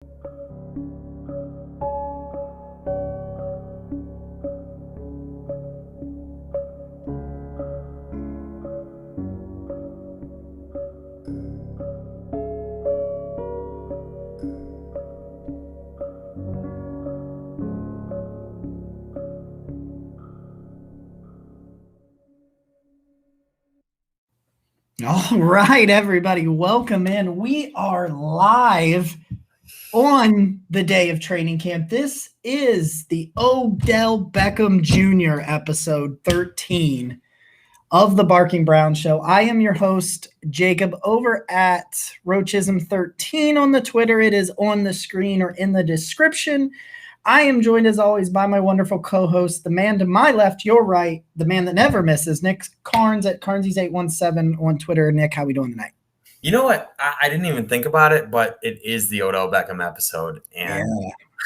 All right, everybody, welcome in. We are live on the day of training camp. This is the Odell Beckham Jr. episode 13 of the Barking Brown Show. I am your host, Jacob, over at Roachism13 on the Twitter. It is on the screen or in the description. I am joined, as always, by my wonderful co-host, the man to my left, your right, the man that never misses, Nick Carnes at Carnesies817 on Twitter. Nick, how we doing tonight? You know what? I didn't even think about it, but it is the Odell Beckham episode. And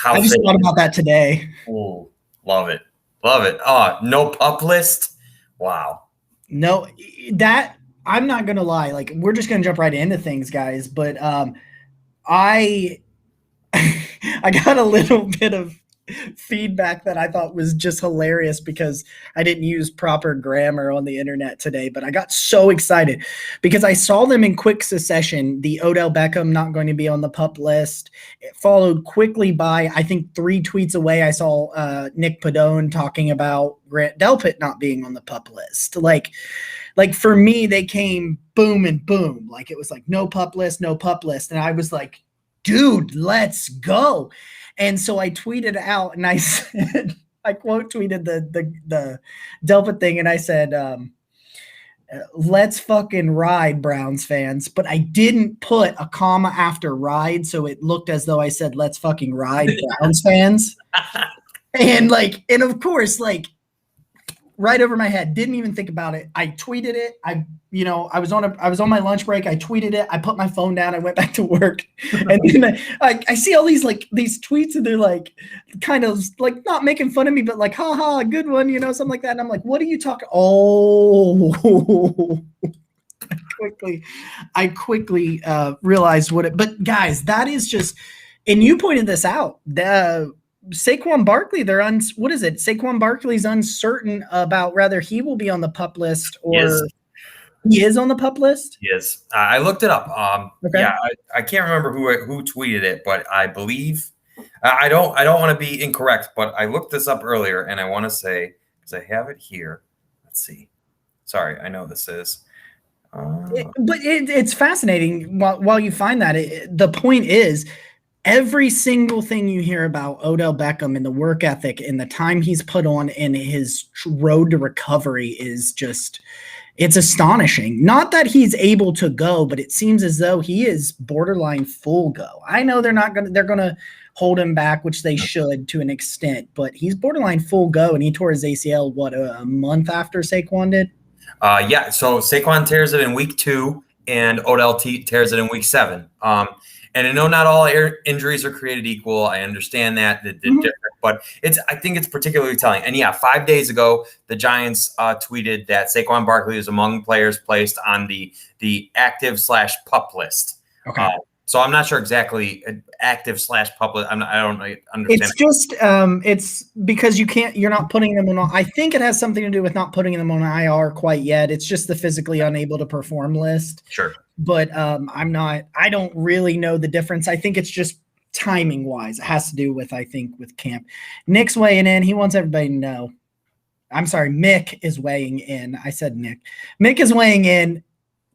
I just thought about that today. Oh, love it. Love it. Oh, no pup list. Wow. No, that I'm not going to lie. Like, we're just going to jump right into things, guys. But I got a little bit of feedback that I thought was just hilarious because I didn't use proper grammar on the internet today, but I got so excited because I saw them in quick succession. The Odell Beckham not going to be on the pup list. It followed quickly by, I think 3 tweets away, I saw Nick Padone talking about Grant Delpit not being on the pup list. Like for me, they came boom and boom. Like it was like no pup list. And I was like, dude, let's go. And so I tweeted out and I said, I quote tweeted the Delpit thing. And I said, let's fucking ride, Browns fans. But I didn't put a comma after ride. So it looked as though I said, let's fucking ride, Browns fans. And of course, right over my head, didn't even think about it. I tweeted it. I was on my lunch break. I tweeted it. I put my phone down. I went back to work, and then I see all these tweets, and they're kind of not making fun of me, but haha, good one, something like that. And I'm like, what are you talking? Oh, I quickly realized what it. But guys, that is just, and you pointed this out. Saquon Barkley, Saquon Barkley's uncertain about whether he will be on the pup list or he is on the pup list. He is. I looked it up. Okay. Yeah, I can't remember who tweeted it, but I believe I don't want to be incorrect, but I looked this up earlier, and I want to say, because I have it here. Let's see. Sorry, I know this is. But it's fascinating. While you find that, the point is, every single thing you hear about Odell Beckham and the work ethic and the time he's put on in his road to recovery is just, it's astonishing. Not that he's able to go, but it seems as though he is borderline full go. I know they're going to hold him back, which they should to an extent, but he's borderline full go, and he tore his ACL, a month after Saquon did? Yeah, so Saquon tears it in week 2, and Odell tears it in week 7. And I know not all injuries are created equal. I understand that they're different, but I think it's particularly telling. And yeah, 5 days ago, the Giants tweeted that Saquon Barkley is among players placed on the active/pup list. Okay. So I'm not sure exactly active/pup list. I don't understand. It's just it's because you're not putting them on. I think it has something to do with not putting them on IR quite yet. It's just the physically unable to perform list. Sure. But I don't really know the difference. I think it's just timing wise. It has to do with camp. Nick's weighing in. He wants everybody to know. I'm sorry, Mick is weighing in. I said Nick. Mick is weighing in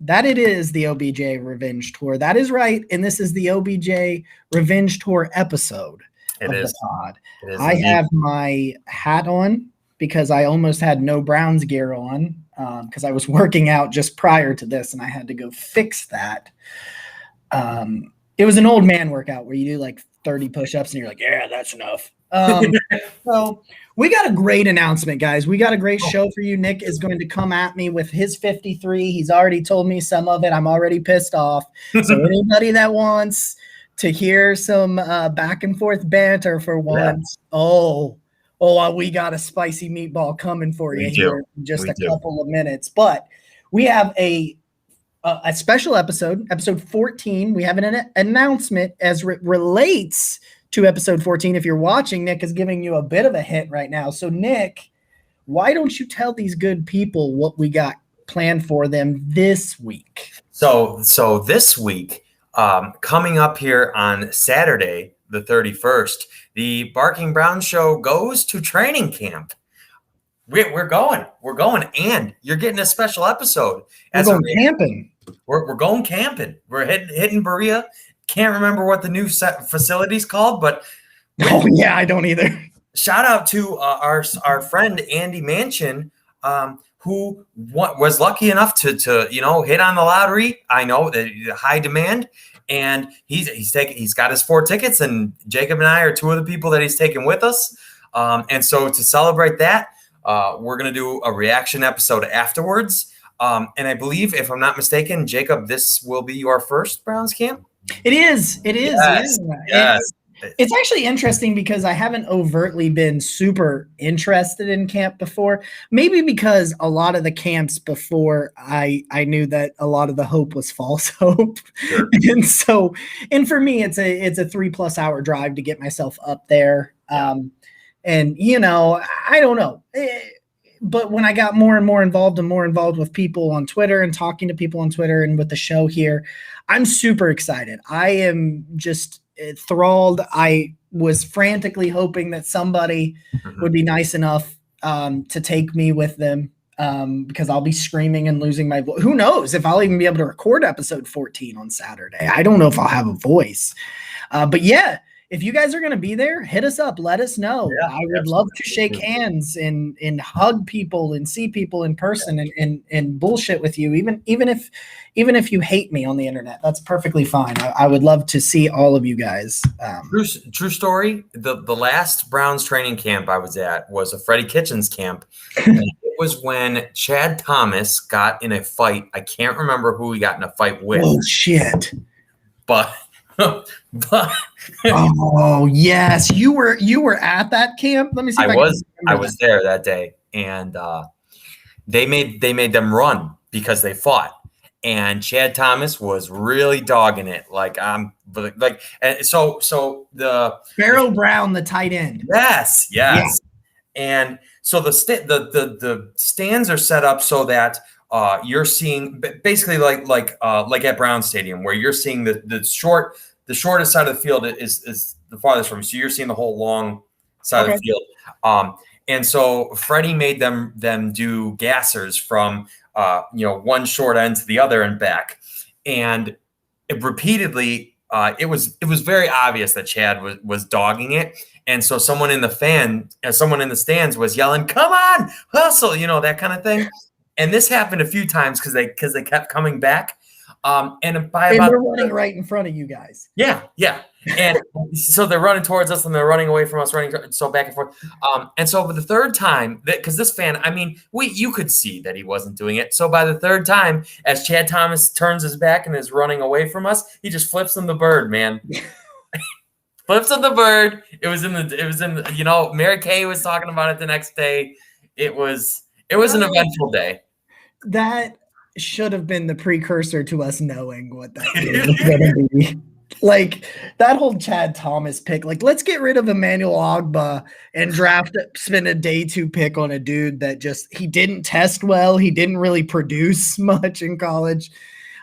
that it is the OBJ Revenge Tour. That is right. And this is the OBJ Revenge Tour episode of the pod. I have my hat on because I almost had no Browns gear on. Because I was working out just prior to this and I had to go fix that. It was an old man workout where you do 30 push-ups and you're like, yeah, that's enough. So we got a great announcement, guys. We got a great show for you. Nick is going to come at me with his 53. He's already told me some of it. I'm already pissed off. So anybody that wants to hear some back and forth banter for once, we got a spicy meatball coming for you here in just a couple of minutes. But we have a a special episode 14. We have an announcement as relates to episode 14. If you're watching, Nick is giving you a bit of a hint right now. So, Nick, why don't you tell these good people what we got planned for them this week? So this week, coming up here on Saturday, the 31st, the Barking Brown Show goes to training camp. We're going, and you're getting a special episode. We're going camping. We're going camping. We're hitting Berea. Can't remember what the new facility's called, but oh yeah, I don't either. Shout out to our friend Andy Manchin, who was lucky enough to hit on the lottery. I know that high demand, and he's got his 4 tickets, and Jacob and I are 2 of the people that he's taking with us. And so to celebrate that, we're going to do a reaction episode afterwards. And I believe, if I'm not mistaken, Jacob, this will be your first Browns camp? It is. Yes. Yes. It's actually interesting because I haven't overtly been super interested in camp before. Maybe because a lot of the camps before, I knew that a lot of the hope was false hope. Sure. And for me, it's a 3+ hour drive to get myself up there. Yeah. And, I don't know. But when I got more and more involved with people on Twitter and talking to people on Twitter and with the show here, I'm super excited. I am just enthralled. I was frantically hoping that somebody would be nice enough to take me with them because I'll be screaming and losing my voice. Who knows if I'll even be able to record episode 14 on Saturday. I don't know if I'll have a voice. But yeah, if you guys are going to be there, hit us up. Let us know. Yeah, I would love to shake hands and hug people and see people in person and bullshit with you. Even if you hate me on the internet, that's perfectly fine. I would love to see all of you guys. True story. The last Browns training camp I was at was a Freddie Kitchens camp. And it was when Chad Thomas got in a fight. I can't remember who he got in a fight with. Oh shit. But oh yes, you were at that camp. Let me see. I was there that day, and they made them run because they fought, and Chad Thomas was really dogging it. And so the Pharaoh Brown, the tight end. Yes. Yeah. And so the stands are set up so that you're seeing basically like at Brown Stadium, where you're seeing the shortest side of the field is the farthest from you. So you're seeing the whole long side of the field. And so Freddie made them do gassers from one short end to the other and back. And repeatedly, it was very obvious that Chad was dogging it. And so someone in the stands was yelling, "Come on, hustle," that kind of thing. And this happened a few times because they kept coming back. And they're running right in front of you guys. Yeah. And so they're running towards us and they're running away from us, so back and forth. And so for the third time, because this fan, you could see that he wasn't doing it. So by the third time, as Chad Thomas turns his back and is running away from us, he just flips him the bird, man. Flips him the bird. It was in the Mary Kay was talking about it the next day. It was an eventful day. That should have been the precursor to us knowing what that was going to be. Like that whole Chad Thomas pick, let's get rid of Emmanuel Ogbah and spend a day 2 pick on a dude that he didn't test well. He didn't really produce much in college.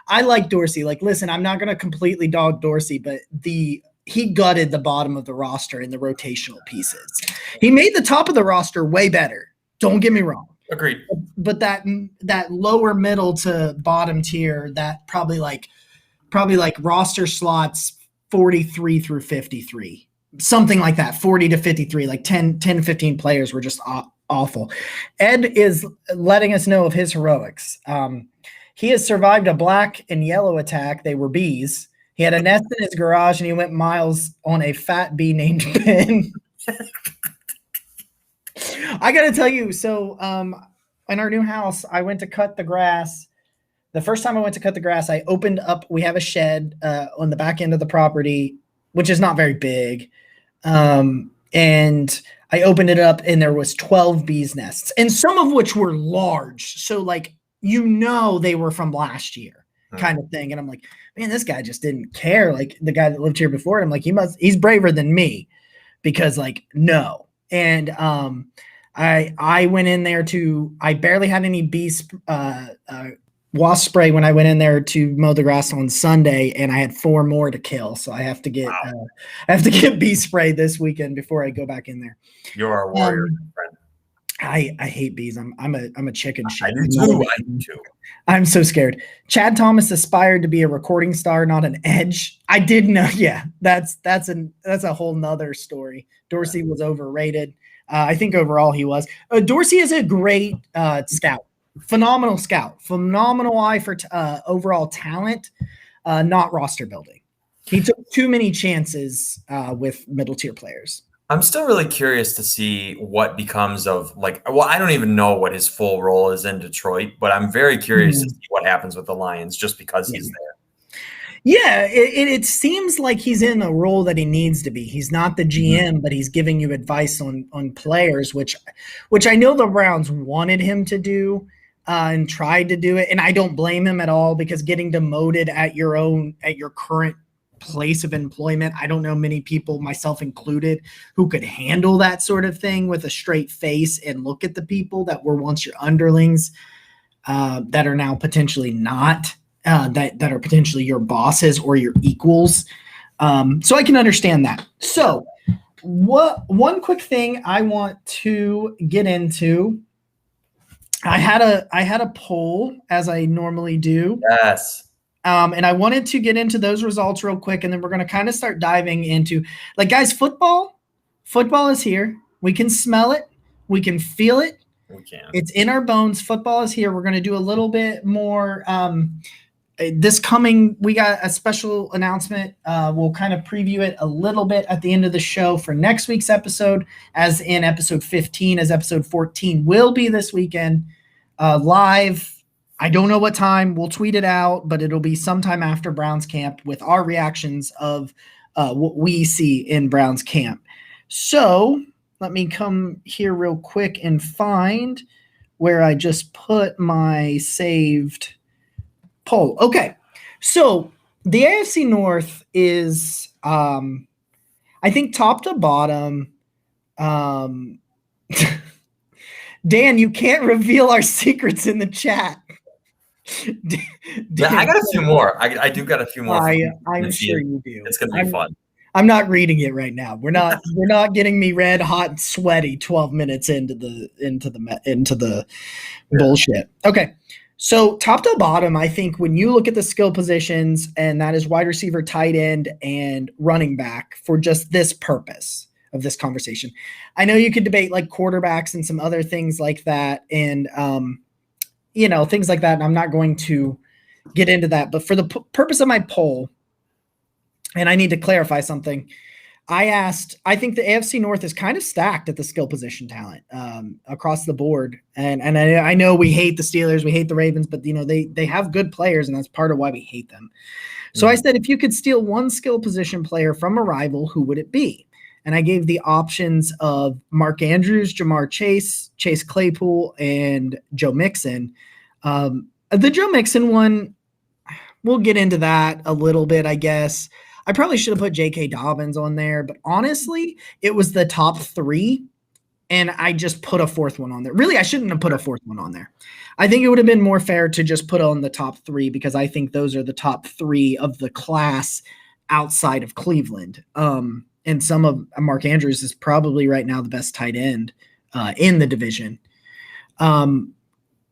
I like Dorsey. Listen, I'm not going to completely dog Dorsey, but he gutted the bottom of the roster in the rotational pieces. He made the top of the roster way better. Don't get me wrong. Agreed. But that lower middle to bottom tier, that probably roster slots 43 through 53, something like that, 40 to 53, 10 to 15 players were just awful. Ed is letting us know of his heroics. He has survived a black and yellow attack. They were bees. He had a nest in his garage and he went miles on a fat bee named Ben. I got to tell you, so in our new house, I went to cut the grass. The first time I went to cut the grass, I opened up. We have a shed on the back end of the property, which is not very big. And I opened it up and there was 12 bees nests, and some of which were large. So they were from last year. kind of thing. And I'm like, man, this guy just didn't care. Like the guy that lived here before. And I'm like, he's braver than me because like, no. And I went in there I barely had any wasp spray when I went in there to mow the grass on Sunday, and I had 4 more to kill. So I have to get bee spray this weekend before I go back in there. You're a warrior, friend. I hate bees. I'm a chicken shit. I do too. I'm so scared. Chad Thomas aspired to be a recording star, not an edge. I did know. Yeah, that's a whole nother story. Dorsey was overrated. I think overall he was. Dorsey is a great scout. Phenomenal scout. Phenomenal eye for overall talent, not roster building. He took too many chances with middle tier players. I'm still really curious to see what becomes of I don't even know what his full role is in Detroit, but I'm very curious to see what happens with the Lions just because he's there. Yeah, it seems like he's in a role that he needs to be. He's not the GM, but he's giving you advice on players, which I know the Browns wanted him to do and tried to do it. And I don't blame him at all, because getting demoted at your current place of employment, I don't know many people, myself included, who could handle that sort of thing with a straight face and look at the people that were once your underlings that are now potentially not, that are potentially your bosses or your equals. So I can understand that. So one quick thing I want to get into, I had a poll, as I normally do. Yes. And I wanted to get into those results real quick, and then we're going to kind of start diving into, like, guys, football is here. We can smell it. We can feel it. We can. It's in our bones. Football is here. We're going to do a little bit more. We got a special announcement. We'll kind of preview it a little bit at the end of the show for next week's episode, as in episode 15, as episode 14 will be this weekend live. I don't know what time. We'll tweet it out, but it'll be sometime after Browns camp with our reactions of what we see in Browns camp. So let me come here real quick and find where I just put my saved poll. Okay. So the AFC North is, I think, top to bottom. Dan, you can't reveal our secrets in the chat. Yeah, I got a few more. I do got a few more. I'm sure you do. It's going to be fun. I'm not reading it right now. We're not getting me red hot and sweaty 12 minutes into the bullshit. Okay. So top to bottom, I think when you look at the skill positions, and that is wide receiver, tight end, and running back, for just this purpose of this conversation, I know you could debate like quarterbacks and some other things like that, and things like that. And I'm not going to get into that, but for the purpose of my poll, and I need to clarify something, I think the AFC North is kind of stacked at the skill position talent across the board. And I know we hate the Steelers, we hate the Ravens, but they have good players, and that's part of why we hate them. So I said, if you could steal one skill position player from a rival, who would it be? And I gave the options of Mark Andrews, Jamar Chase, Chase Claypool, and Joe Mixon. The Joe Mixon one, we'll get into that a little bit, I guess. I probably should have put J.K. Dobbins on there, but honestly, it was the top 3, and I just put a 4th one on there. Really, I shouldn't have put a 4th one on there. I think it would have been more fair to just put on the top 3, because I think those are the top 3 of the class outside of Cleveland. And some of Mark Andrews is probably right now the best tight end in the division.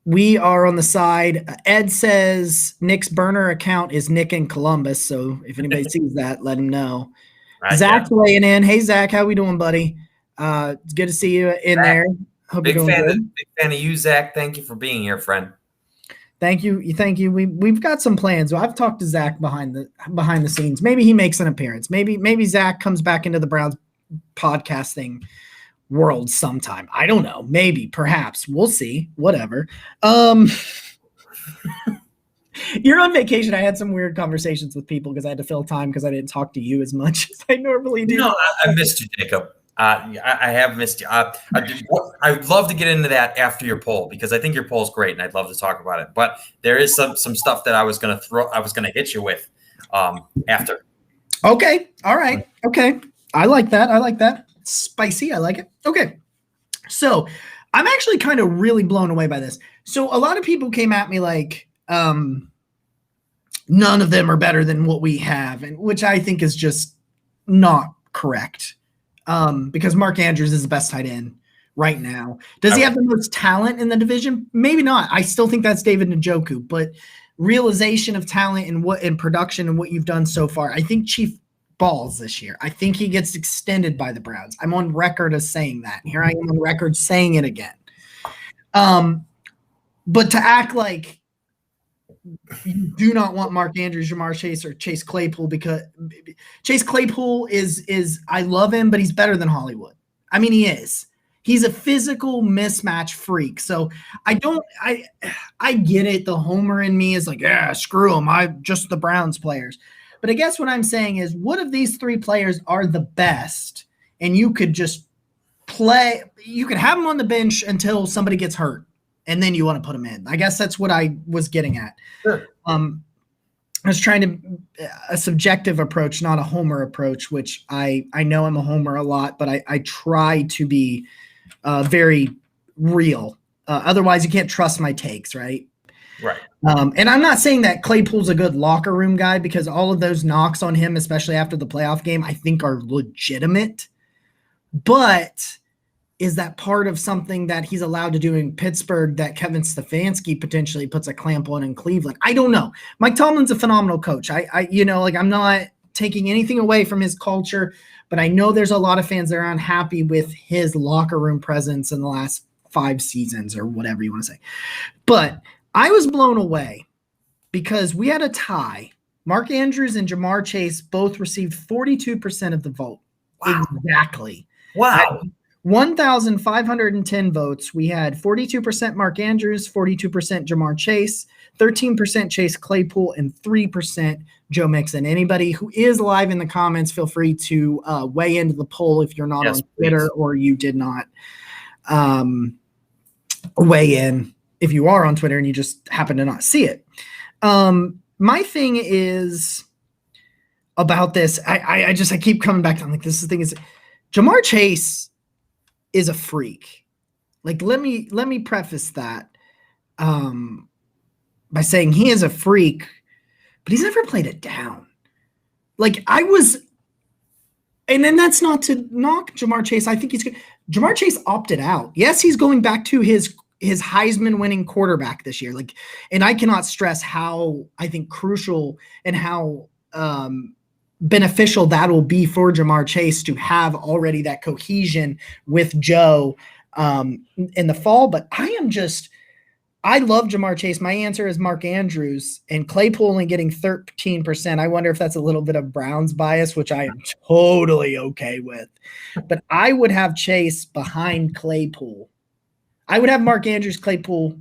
We are on the side. Ed says Nick's burner account is Nick in Columbus. So if anybody sees that, let him know. Right, Zach's weighing in. Hey, Zach, how we doing, buddy? It's good to see you in Zach, there. Hope big fan of you, Zach. Thank you for being here, friend. Thank you. We've got some plans. I've talked to Zach behind the scenes. Maybe he makes an appearance. Maybe Zach comes back into the Browns podcasting world sometime. I don't know. Maybe, perhaps. We'll see. Whatever. You're on vacation. I had some weird conversations with people because I had to fill time because I didn't talk to you as much as I normally do. No, I missed you, Jacob. I have missed you. I'd love to get into that after your poll because I think your poll is great and I'd love to talk about it. But there is some stuff that I was going to hit you with after. Okay. All right. Okay. I like that. I like that. Spicy. I like it. Okay. So I'm actually kind of really blown away by this. So a lot of people came at me like, none of them are better than what we have, and which I think is just not correct. Because Mark Andrews is the best tight end right now. Does he have the most talent in the division? Maybe not. I still think that's David Njoku, but realization of talent and what in production and what you've done so far, I think Chief balls this year. I think he gets extended by the Browns. I'm on record as saying that. Here I am on record saying it again. But to act like you do not want Mark Andrews, Jamar Chase, or Chase Claypool, because Chase Claypool is I love him, but he's better than Hollywood. I mean, he is. He's a physical mismatch freak. So I get it. The homer in me is like, yeah, screw him. I'm just the Browns players. But I guess what I'm saying is, what if these three players are the best and you could just you could have them on the bench until somebody gets hurt and then you want to put them in? I guess that's what I was getting at. Sure. I was trying to a subjective approach, not a homer approach, which I know I'm a homer a lot, but I try to be very real. Otherwise, you can't trust my takes, right? Right. And I'm not saying that Claypool's a good locker room guy, because all of those knocks on him, especially after the playoff game, I think are legitimate. But is that part of something that he's allowed to do in Pittsburgh that Kevin Stefanski potentially puts a clamp on in Cleveland? I don't know. Mike Tomlin's a phenomenal coach. I'm not taking anything away from his culture, but I know there's a lot of fans that are unhappy with his locker room presence in the last 5 seasons or whatever you want to say. But I was blown away because we had a tie. Mark Andrews and Jamar Chase both received 42% of the vote. Wow. Exactly. Wow. 1,510 votes. We had 42% Mark Andrews, 42% Jamar Chase, 13% Chase Claypool, and 3% Joe Mixon. Anybody who is live in the comments, feel free to weigh into the poll if you're not on Twitter, or you did not weigh in if you are on Twitter and you just happen to not see it. My thing is about this. I keep coming back to, I'm like, this is the thing is, Jamar Chase is a freak. Like, let me preface that by saying he is a freak, but he's never played it down. Like, and then that's not to knock Jamar Chase. I think he's good. Jamar Chase opted out. Yes, he's going back to his Heisman winning quarterback this year. Like, and I cannot stress how I think crucial and how beneficial that will be for Jamar Chase to have already that cohesion with Joe in the fall. But I love Jamar Chase. My answer is Mark Andrews, and Claypool only getting 13%. I wonder if that's a little bit of Browns bias, which I am totally okay with. But I would have Chase behind Claypool. I would have Mark Andrews, Claypool,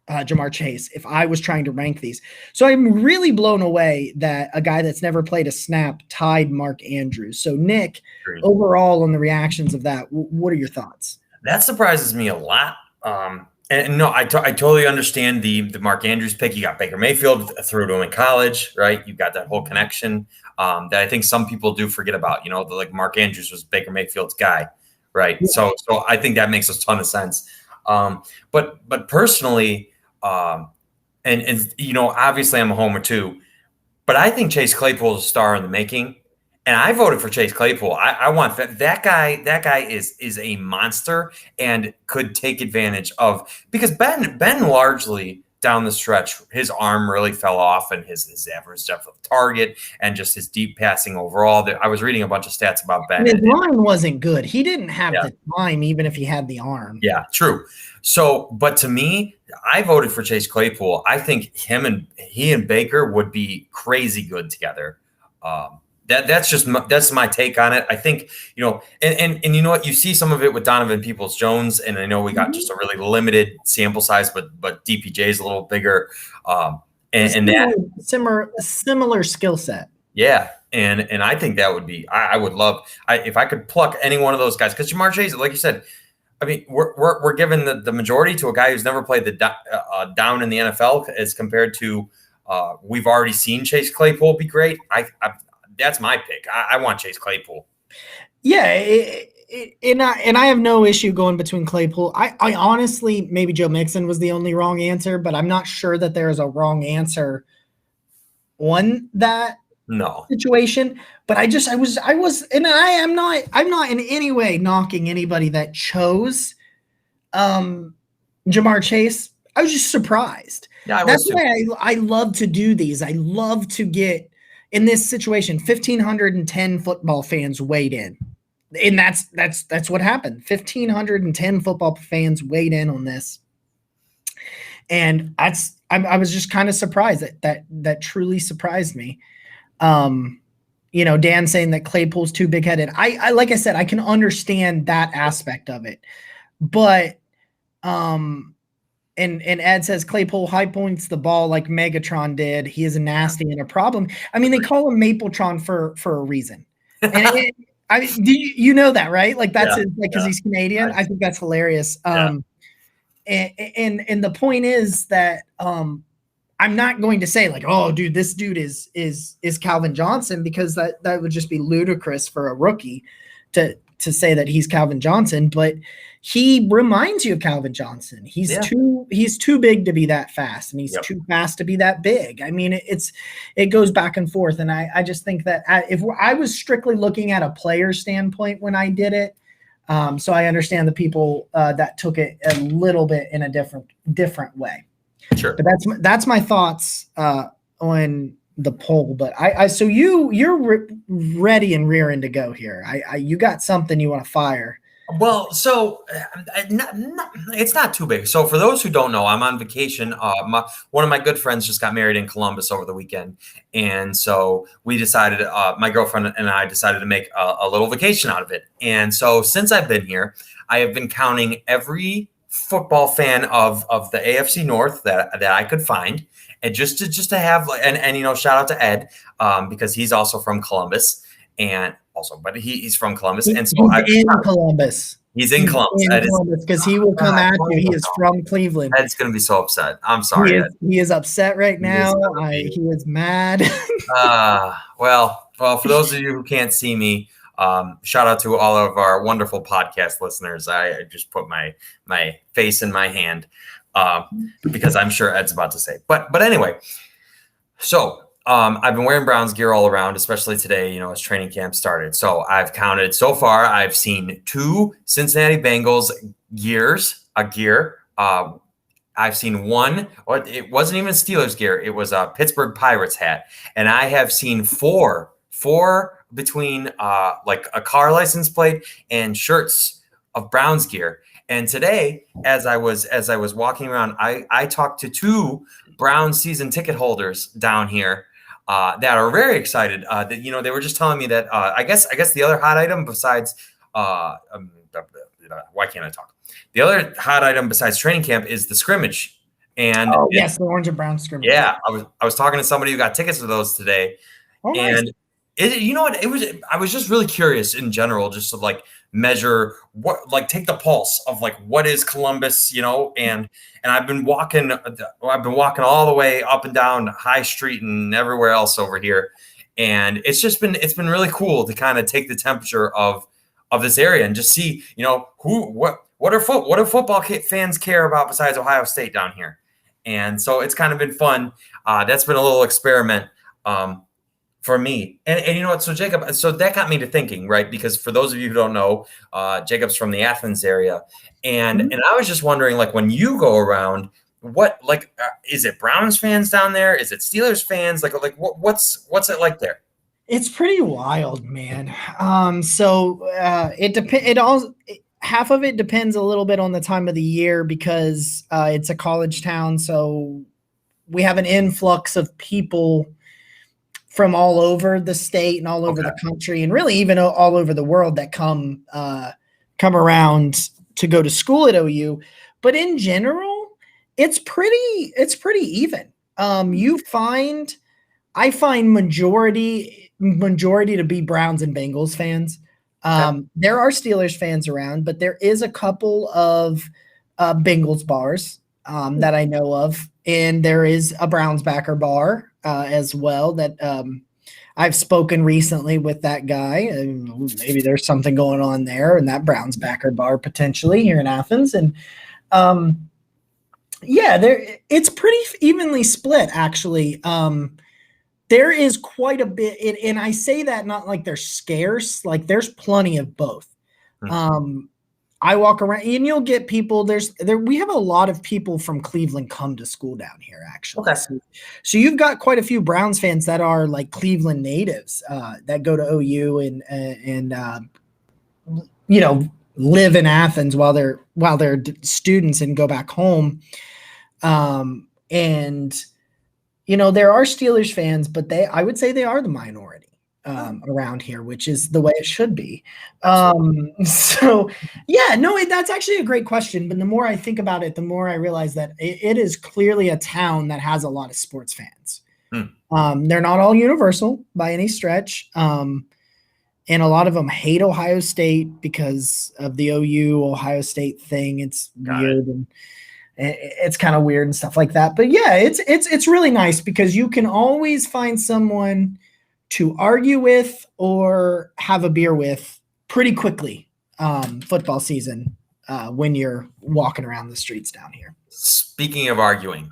Jamar Chase if I was trying to rank these. So I'm really blown away that a guy that's never played a snap tied Mark Andrews. So Nick, overall on the reactions of that, what are your thoughts? That surprises me a lot. And no, I totally understand the Mark Andrews pick. You got Baker Mayfield through to him in college, right? You've got that whole connection that I think some people do forget about. Like Mark Andrews was Baker Mayfield's guy, right? Yeah. So I think that makes a ton of sense. But personally, obviously I'm a homer too, but I think Chase Claypool is a star in the making, and I voted for Chase Claypool. I want that guy. That guy is a monster and could take advantage of, because Ben largely down the stretch, his arm really fell off, and his average depth of target and just his deep passing overall. I was reading a bunch of stats about Ben. His line wasn't good. He didn't have the time, even if he had the arm. Yeah, true. So, but to me, I voted for Chase Claypool. I think he and Baker would be crazy good together. That's my take on it. I think, and you know what, you see some of it with Donovan Peoples-Jones, and I know we got just a really limited sample size, but DPJ is a little bigger, and that similar skill set. Yeah. And I think that would be I would love if I could pluck any one of those guys, because Jamar Chase, like you said, I mean, we're giving the majority to a guy who's never played the down in the NFL as compared to we've already seen Chase Claypool be great. That's my pick. I want Chase Claypool. Yeah, and I have no issue going between Claypool. I honestly, maybe Joe Mixon was the only wrong answer, but I'm not sure that there is a wrong answer on that situation. But I was, and I'm not in any way knocking anybody that chose Jamar Chase. I was just surprised. Yeah, that's why I love to do these. I love to get in this situation. 1,510 football fans weighed in, and that's what happened. 1,510 football fans weighed in on this, and I was just kind of surprised that truly surprised me. Dan saying that Claypool's too big headed. I like I said, I can understand that aspect of it, but and Ed says Claypool high points the ball like Megatron did. He is a nasty and a problem. I mean, they call him Mapletron for a reason. And do you know that, right? Like that's because he's Canadian. I think that's hilarious. And the point is that I'm not going to say like, oh, dude, this dude is Calvin Johnson, because that would just be ludicrous for a rookie to say that he's Calvin Johnson, but he reminds you of Calvin Johnson. He's too big to be that fast, and he's too fast to be that big. I mean, it goes back and forth, and I just think that if I was strictly looking at a player standpoint when I did it, so I understand the people that took it a little bit in a different way. Sure, but that's my thoughts on the poll. But so you're ready and rearing to go here. You got something you want to fire. Well, so it's not too big. So for those who don't know, I'm on vacation. One of my good friends just got married in Columbus over the weekend. And so we decided, my girlfriend and I decided to make a little vacation out of it. And so since I've been here, I have been counting every football fan of the AFC North that I could find. And just to have, and shout out to Ed, because he's also from Columbus. And also, but he's from Columbus, and so he's in Columbus. He's in Columbus because he will come at you. He is from Cleveland. Ed's going to be so upset. I'm sorry. He is upset right now. He is mad. Well, for those of you who can't see me, shout out to all of our wonderful podcast listeners. I just put my face in my hand because I'm sure Ed's about to say. But anyway, so. I've been wearing Browns gear all around, especially today, as training camp started. So I've counted so far. I've seen 2 Cincinnati Bengals gear. I've seen one, or it wasn't even Steelers gear. It was a Pittsburgh Pirates hat. And I have seen four between like a car license plate and shirts of Browns gear. And today, as I was walking around, I talked to 2 Browns season ticket holders down here that are very excited. That they were just telling me that I guess the other hot item besides why can't I talk? The other hot item besides training camp is the scrimmage. And yes, the orange and brown scrimmage. Yeah, I was talking to somebody who got tickets to those today, and nice. I was just really curious in general, just to like measure take the pulse of like what is Columbus, and I've been walking all the way up and down High Street and everywhere else over here, and it's been really cool to kind of take the temperature of this area and just see what do football fans care about besides Ohio State down here, and so it's kind of been fun. That's been a little experiment. For me. And you know what? So Jacob, so that got me to thinking, right? Because for those of you who don't know, Jacob's from the Athens area. And I was just wondering, like, when you go around, what, like, is it Browns fans down there? Is it Steelers fans? Like what's it like there? It's pretty wild, man. So it depends. Half of it depends a little bit on the time of the year, because it's a college town. So we have an influx of people from all over the state and all over the country, and really even all over the world that come around to go to school at OU. But in general, it's pretty even. I find majority to be Browns and Bengals fans. Okay. There are Steelers fans around, but there is a couple of Bengals bars that I know of, and there is a Browns backer bar as well that I've spoken recently with that guy, and maybe there's something going on there in that Browns backer bar potentially here in Athens, and yeah, it's pretty evenly split actually. There is quite a bit, and I say that not like they're scarce, like there's plenty of both. I walk around and you'll get people. We have a lot of people from Cleveland come to school down here, actually. Okay. So you've got quite a few Browns fans that are like Cleveland natives that go to OU and live in Athens while they're students and go back home. And there are Steelers fans, but I would say they are the minority around here, which is the way it should be. So yeah, no, that's actually a great question. But the more I think about it, the more I realize that it is clearly a town that has a lot of sports fans. They're not all universal by any stretch. And a lot of them hate Ohio State because of the OU Ohio State thing. It's weird and it's kind of weird and stuff like that. But yeah, it's really nice because you can always find someone to argue with or have a beer with pretty quickly football season when you're walking around the streets down here. Speaking of arguing,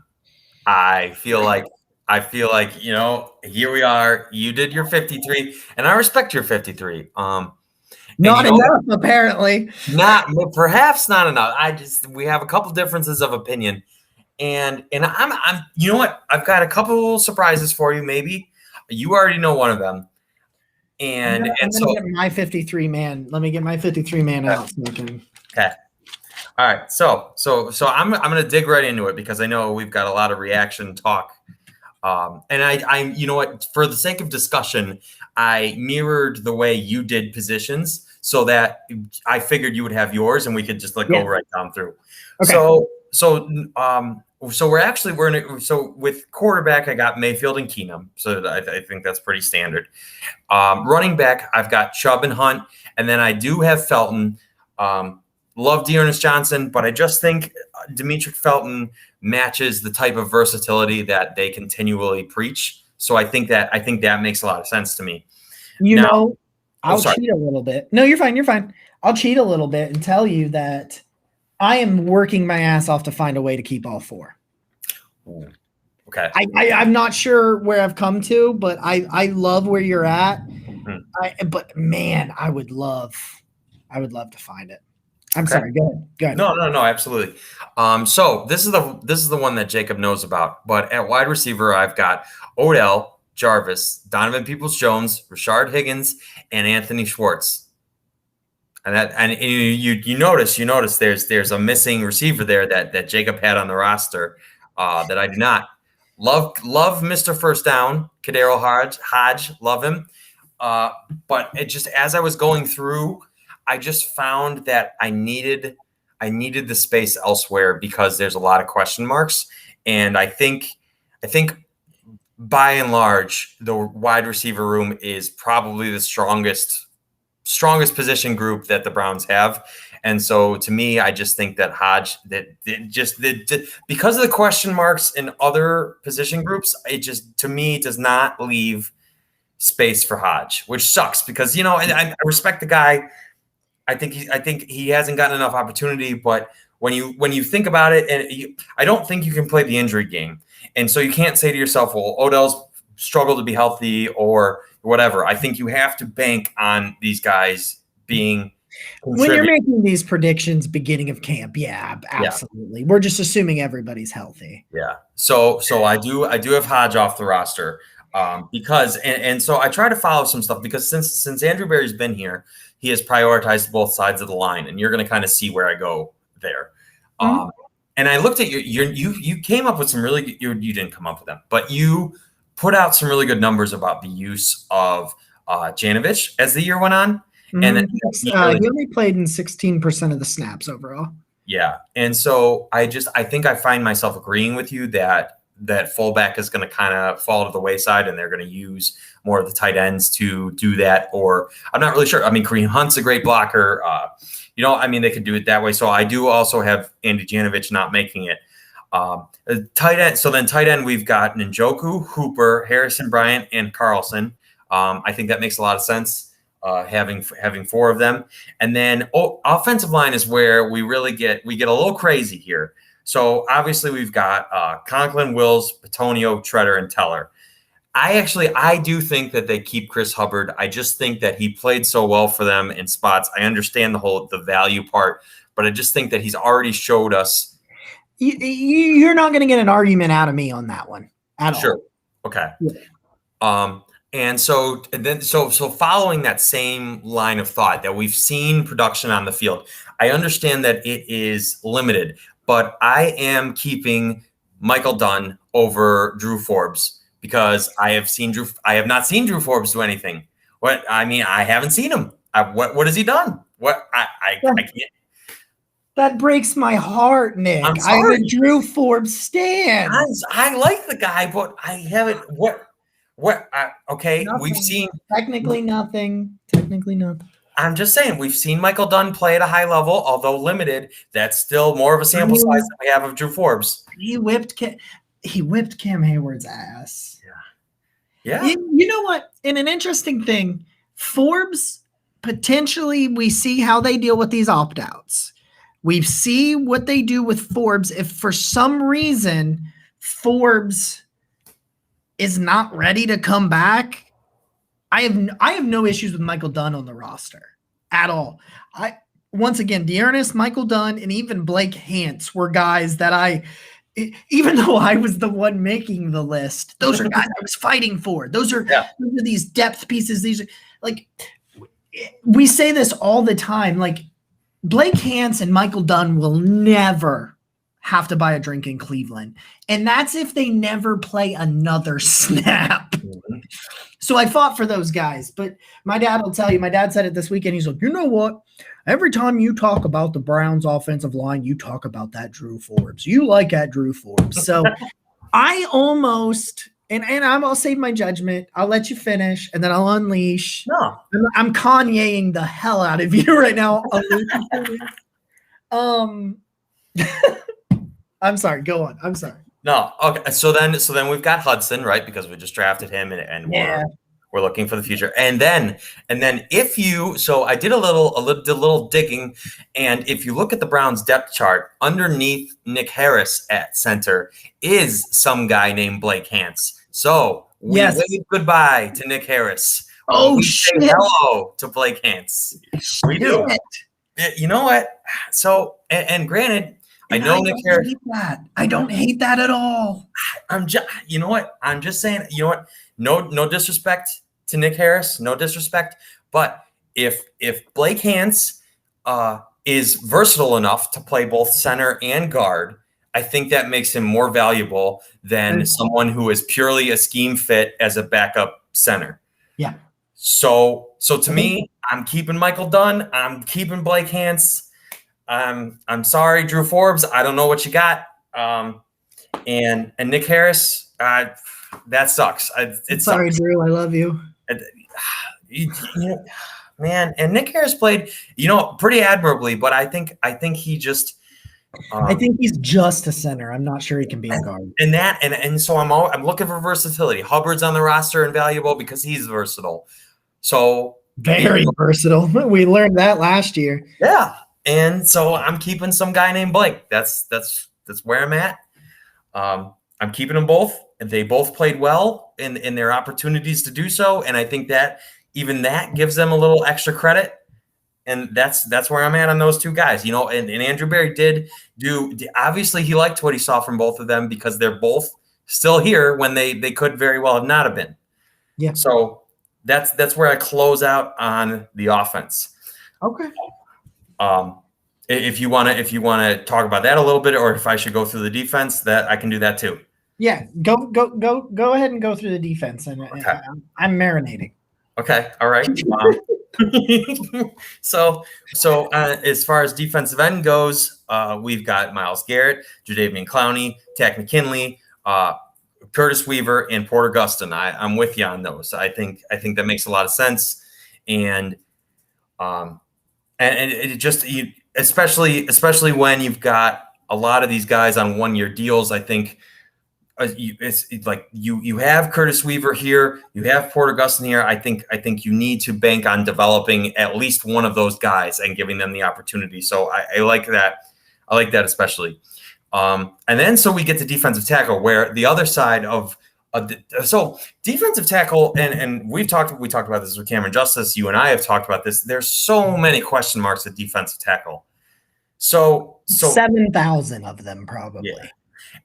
I feel like here we are. You did your 53, and I respect your 53. Not enough, apparently. Perhaps not enough. We have a couple differences of opinion, and I'm you know what? I've got a couple surprises for you. Maybe you already know one of them. And so get my 53 man. Let me get my 53 man out. So I can... Okay. All right. So I'm gonna dig right into it because I know we've got a lot of reaction talk. And I you know what? For the sake of discussion, I mirrored the way you did positions so that I figured you would have yours and we could just go right down through. Okay. So with quarterback, I got Mayfield and Keenum. So I think that's pretty standard. Running back, I've got Chubb and Hunt, and then I do have Felton. Love Dearness Johnson, but I just think Demetric Felton matches the type of versatility that they continually preach. So I think that makes a lot of sense to me. I'll cheat a little bit. No, you're fine. You're fine. I'll cheat a little bit and tell you that I am working my ass off to find a way to keep all four. Ooh, okay. I'm not sure where I've come to, but I love where you're at. But man, I would love to find it. I'm sorry. Go ahead. No, absolutely. So this is the one that Jacob knows about. But at wide receiver, I've got Odell, Jarvis, Donovan Peoples-Jones, Rashard Higgins, and Anthony Schwartz. And you notice there's a missing receiver there that Jacob had on the roster that I do not. Love Mr. First Down, Kadero Hodge, love him. But it just as I was going through, I just found that I needed the space elsewhere because there's a lot of question marks, and I think by and large the wide receiver room is probably the strongest position group that the Browns have. And so to me, I just think that Hodge because of the question marks in other position groups, it just to me does not leave space for Hodge, which sucks because I respect the guy. I think he hasn't gotten enough opportunity, but when you think about it, and I don't think you can play the injury game, and so you can't say to yourself, "Well, Odell's struggled to be healthy" or whatever. I think you have to bank on these guys being. When you're making these predictions beginning of camp, yeah, absolutely. Yeah. We're just assuming everybody's healthy. Yeah. So I do have Hodge off the roster because and so I try to follow some stuff because since Andrew Berry's been here. He has prioritized both sides of the line, and you're going to kind of see where I go there. Mm-hmm. And I looked at you came up with some really you didn't come up with them, but you put out some really good numbers about the use of Janovich as the year went on. Mm-hmm. And then he only played in 16% of the snaps overall. Yeah, and so I think I find myself agreeing with you that that fullback is going to kind of fall to the wayside, and they're going to use more of the tight ends to do that. Or I'm not really sure. I mean, Kareem Hunt's a great blocker. I mean, they could do it that way. So I do also have Andy Janovich not making it. Tight end. So then tight end, we've got Njoku, Hooper, Harrison Bryant, and Carlson. I think that makes a lot of sense, having 4 of them. And then offensive line is where we get a little crazy here. So obviously we've got Conklin, Wills, Petonio, Treader, and Teller. I do think that they keep Chris Hubbard. I just think that he played so well for them in spots. I understand the value part, but I just think that he's already showed us. You're not going to get an argument out of me on that one at all. Sure. Okay. Yeah. And so following that same line of thought that we've seen production on the field, I understand that it is limited, but I am keeping Michael Dunn over Drew Forbes because I have not seen Drew Forbes do anything. I haven't seen him. What has he done? I can't. That breaks my heart, Nick. I'm a Drew Forbes stan. I like the guy, but I haven't. Okay, nothing. We've seen technically nothing. I'm just saying we've seen Michael Dunn play at a high level, although limited. That's still more of a sample size than we have of Drew Forbes. He whipped Cam Hayward's ass. Yeah. You know what? And an interesting thing, Forbes potentially we see how they deal with these opt-outs. We see what they do with Forbes. If for some reason Forbes is not ready to come back, I have no issues with Michael Dunn on the roster at all. Once again, Dearness, Michael Dunn, and even Blake Hance were guys that even though I was the one making the list, those are guys I was fighting for. Those are these depth pieces. These are like, we say this all the time, like Blake Hance and Michael Dunn will never have to buy a drink in Cleveland. And that's if they never play another snap. Mm-hmm. So I fought for those guys. But my dad will tell you, my dad said it this weekend. He's like, you know what? Every time you talk about the Browns offensive line, you talk about that Drew Forbes. You like that Drew Forbes. So I almost – and I'll save my judgment. I'll let you finish, and then I'll unleash. No. I'm Kanyeing the hell out of you right now. I'm sorry. Go on. I'm sorry. No. Okay. So then we've got Hudson, right? Because we just drafted him, and we're looking for the future. And then if you – so I did a little digging, and if you look at the Browns depth chart, underneath Nick Harris at center is some guy named Blake Hance. So we wave goodbye to Nick Harris. We say hello to Blake Hance. We do. You know what? So and granted, I know Nick Harris. I don't hate that at all. You know what? I'm just saying. You know what? No disrespect to Nick Harris. No disrespect. But if Blake Hance is versatile enough to play both center and guard, I think that makes him more valuable than someone who is purely a scheme fit as a backup center. Yeah. So to me, I'm keeping Michael Dunn. I'm keeping Blake Hance. I'm sorry, Drew Forbes. I don't know what you got. And Nick Harris, that sucks. Sorry, Drew. I love you. Man, and Nick Harris played, pretty admirably, but I think he just. I think he's just a center. I'm not sure he can be a guard. And so I'm looking for versatility. Hubbard's on the roster and valuable because he's versatile. So very versatile. We learned that last year. Yeah. And so I'm keeping some guy named Blake. That's where I'm at. I'm keeping them both. They both played well in their opportunities to do so. And I think that even that gives them a little extra credit. And that's where I'm at on those two guys, and Andrew Berry did obviously he liked what he saw from both of them because they're both still here when they could very well have not have been. Yeah. So that's where I close out on the offense. Okay. If you want to talk about that a little bit, or if I should go through the defense, that I can do that too. Yeah. Go ahead and go through the defense, and okay. I'm marinating. Okay. All right. So as far as defensive end goes, we've got Myles Garrett, Jadeveon Clowney, Takk McKinley, Curtis Weaver and Porter Gustin. I'm with you on those. I think that makes a lot of sense, and it just especially when you've got a lot of these guys on 1-year deals. I think it's like you have Curtis Weaver here, you have Porter Gustin here. I think you need to bank on developing at least one of those guys and giving them the opportunity. So I like that. I like that especially. And then so we get to defensive tackle, where the other side of so defensive tackle, and we talked about this with Cameron Justice. You and I have talked about this. There's so many question marks at defensive tackle. So 7,000 of them probably. Yeah.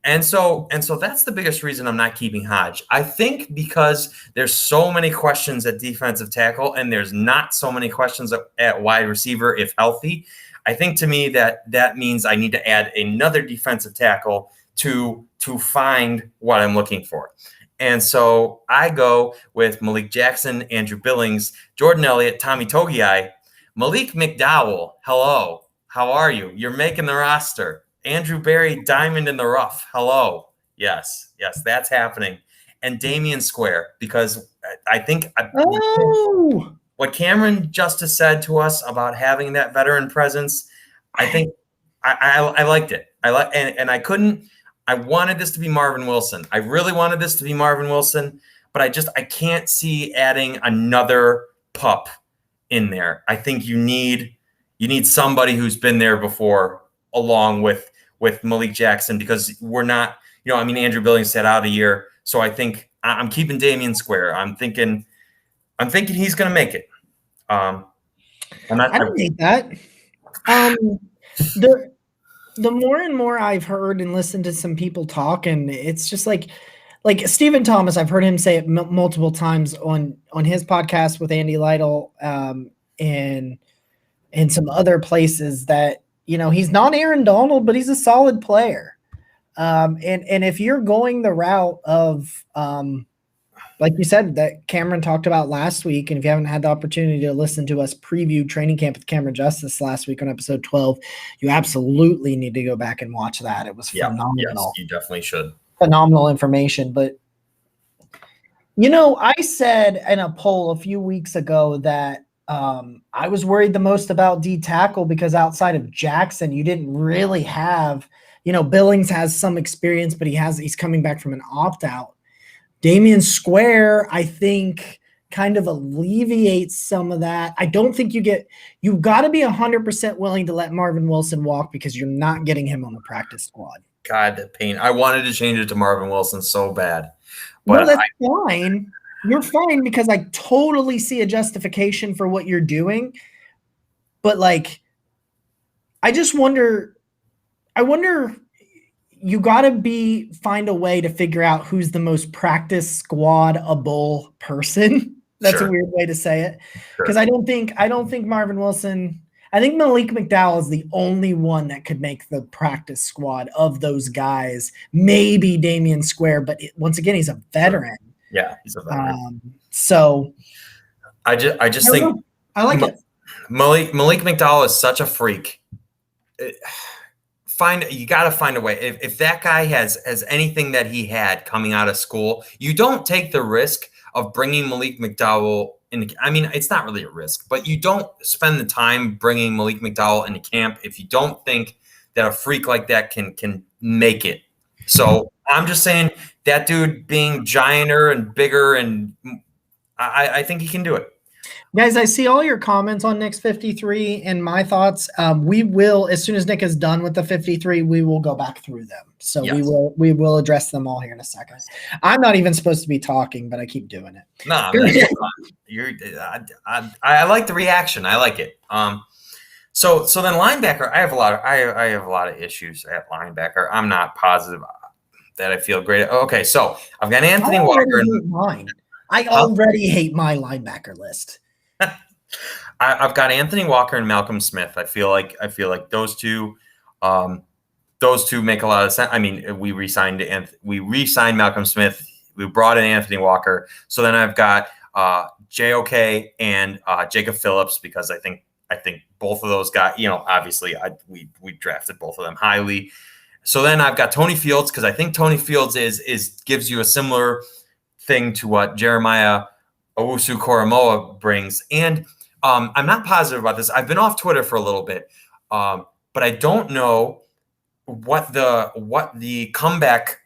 And so that's the biggest reason I'm not keeping Hodge. I think because there's so many questions at defensive tackle, and there's not so many questions at wide receiver if healthy. I think to me that means I need to add another defensive tackle to find what I'm looking for. And so I go with Malik Jackson, Andrew Billings, Jordan Elliott, Tommy Togiai, Malik McDowell. Hello. How are you? You're making the roster. Andrew Berry, diamond in the rough. Hello. Yes, that's happening. And Damian Square, because I think what Cameron Justice said to us about having that veteran presence, I think I liked it. I wanted this to be Marvin Wilson. I really wanted this to be Marvin Wilson, but I can't see adding another pup in there. I think you need somebody who's been there before, along with Malik Jackson, because we're not, Andrew Billings sat out a year. So I think I'm keeping Damian Square. I'm thinking he's going to make it. I don't hate that. The more and more I've heard and listened to some people talk, and it's just like Stephen Thomas, I've heard him say it multiple times on his podcast with Andy Lytle, and some other places, that he's not Aaron Donald, but he's a solid player. And if you're going the route of like you said, that Cameron talked about last week, and if you haven't had the opportunity to listen to us preview training camp with Cameron Justice last week on episode 12, you absolutely need to go back and watch that. It was phenomenal. Yes, you definitely should. Phenomenal information. But, I said in a poll a few weeks ago that I was worried the most about D tackle, because outside of Jackson, you didn't really have, Billings has some experience, but he's coming back from an opt-out. Damian Square, I think, kind of alleviates some of that. I don't think you've got to be 100% willing to let Marvin Wilson walk, because you're not getting him on the practice squad. God, the pain. I wanted to change it to Marvin Wilson so bad. But no, that's fine. You're fine, because I totally see a justification for what you're doing. But I just wonder, you got to find a way to figure out who's the most practice squad-able person. That's a weird way to say it. Because I don't think Marvin Wilson, I think Malik McDowell is the only one that could make the practice squad of those guys. Maybe Damian Square, but once again, he's a veteran. Yeah, he's a veteran. So I just think I like it. Malik McDowell is such a freak. You got to find a way. If that guy has anything that he had coming out of school, you don't take the risk of bringing Malik McDowell in. I mean, it's not really a risk, but you don't spend the time bringing Malik McDowell into camp if you don't think that a freak like that can make it. So I'm just saying, that dude being gianter and bigger, and I think he can do it. Guys, I see all your comments on Nick's 53 and my thoughts. We will, as soon as Nick is done with the 53, we will go back through them. So yes, we will address them all here in a second. I'm not even supposed to be talking, but I keep doing it. No, I like the reaction. I like it. So then linebacker, I have a lot of issues at linebacker. I'm not positive that I feel great. Okay, so I've got Anthony Walker. I already hate my linebacker list. I've got Anthony Walker and Malcolm Smith. I feel like those two make a lot of sense. I mean, we re-signed Malcolm Smith. We brought in Anthony Walker. So then I've got JOK and Jacob Phillips, because I think both of those guys, obviously we drafted both of them highly. So then I've got Tony Fields because I think Tony Fields is gives you a similar thing to what Jeremiah Owusu-Koramoah brings. And I'm not positive about this. I've been off Twitter for a little bit, but I don't know what the comeback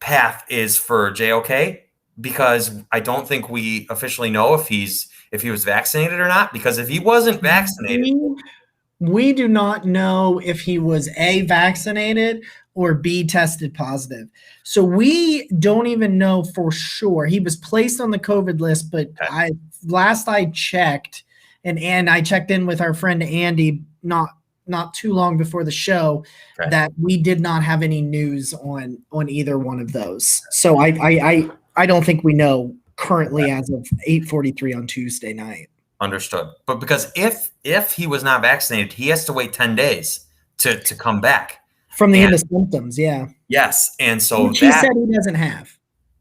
path is for JOK because I don't think we officially know if he was vaccinated or not. Because if he wasn't vaccinated, we do not know if he was A, vaccinated, or B, tested positive. So we don't even know for sure. He was placed on the COVID list, but last I checked, and I checked in with our friend Andy not too long before the show, that we did not have any news on either one of those. So I don't think we know currently as of 8:43 on Tuesday night. Understood. But because if he was not vaccinated, he has to wait 10 days to come back. From the end of symptoms, yeah. Yes. And so he said he doesn't have.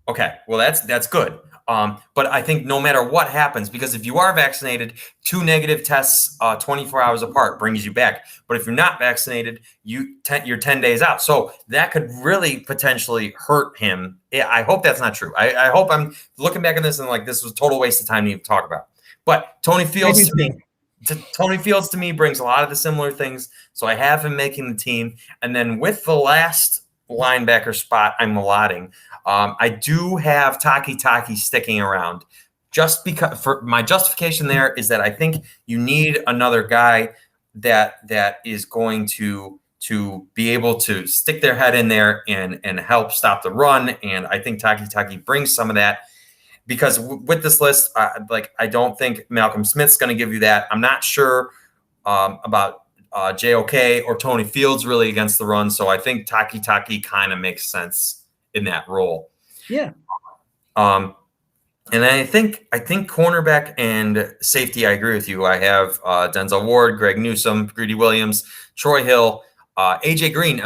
Okay. Well, that's good. But I think no matter what happens, because if you are vaccinated, 2 negative tests 24 hours apart brings you back. But if you're not vaccinated, you're 10 days out. So that could really potentially hurt him. Yeah, I hope that's not true. I hope I'm looking back on this and like this was a total waste of time to even talk about. But Tony Fields to me brings a lot of the similar things. So I have him making the team. And then with the last linebacker spot I'm allotting, I do have Taki sticking around just because for my justification there is that I think you need another guy that is going to be able to stick their head in there and help stop the run. And I think Taki brings some of that. Because with this list, I don't think Malcolm Smith's going to give you that. I'm not sure about JOK or Tony Fields really against the run. So I think Taki kind of makes sense in that role. Yeah. And I think cornerback and safety, I agree with you. I have Denzel Ward, Greg Newsome, Greedy Williams, Troy Hill, AJ Green.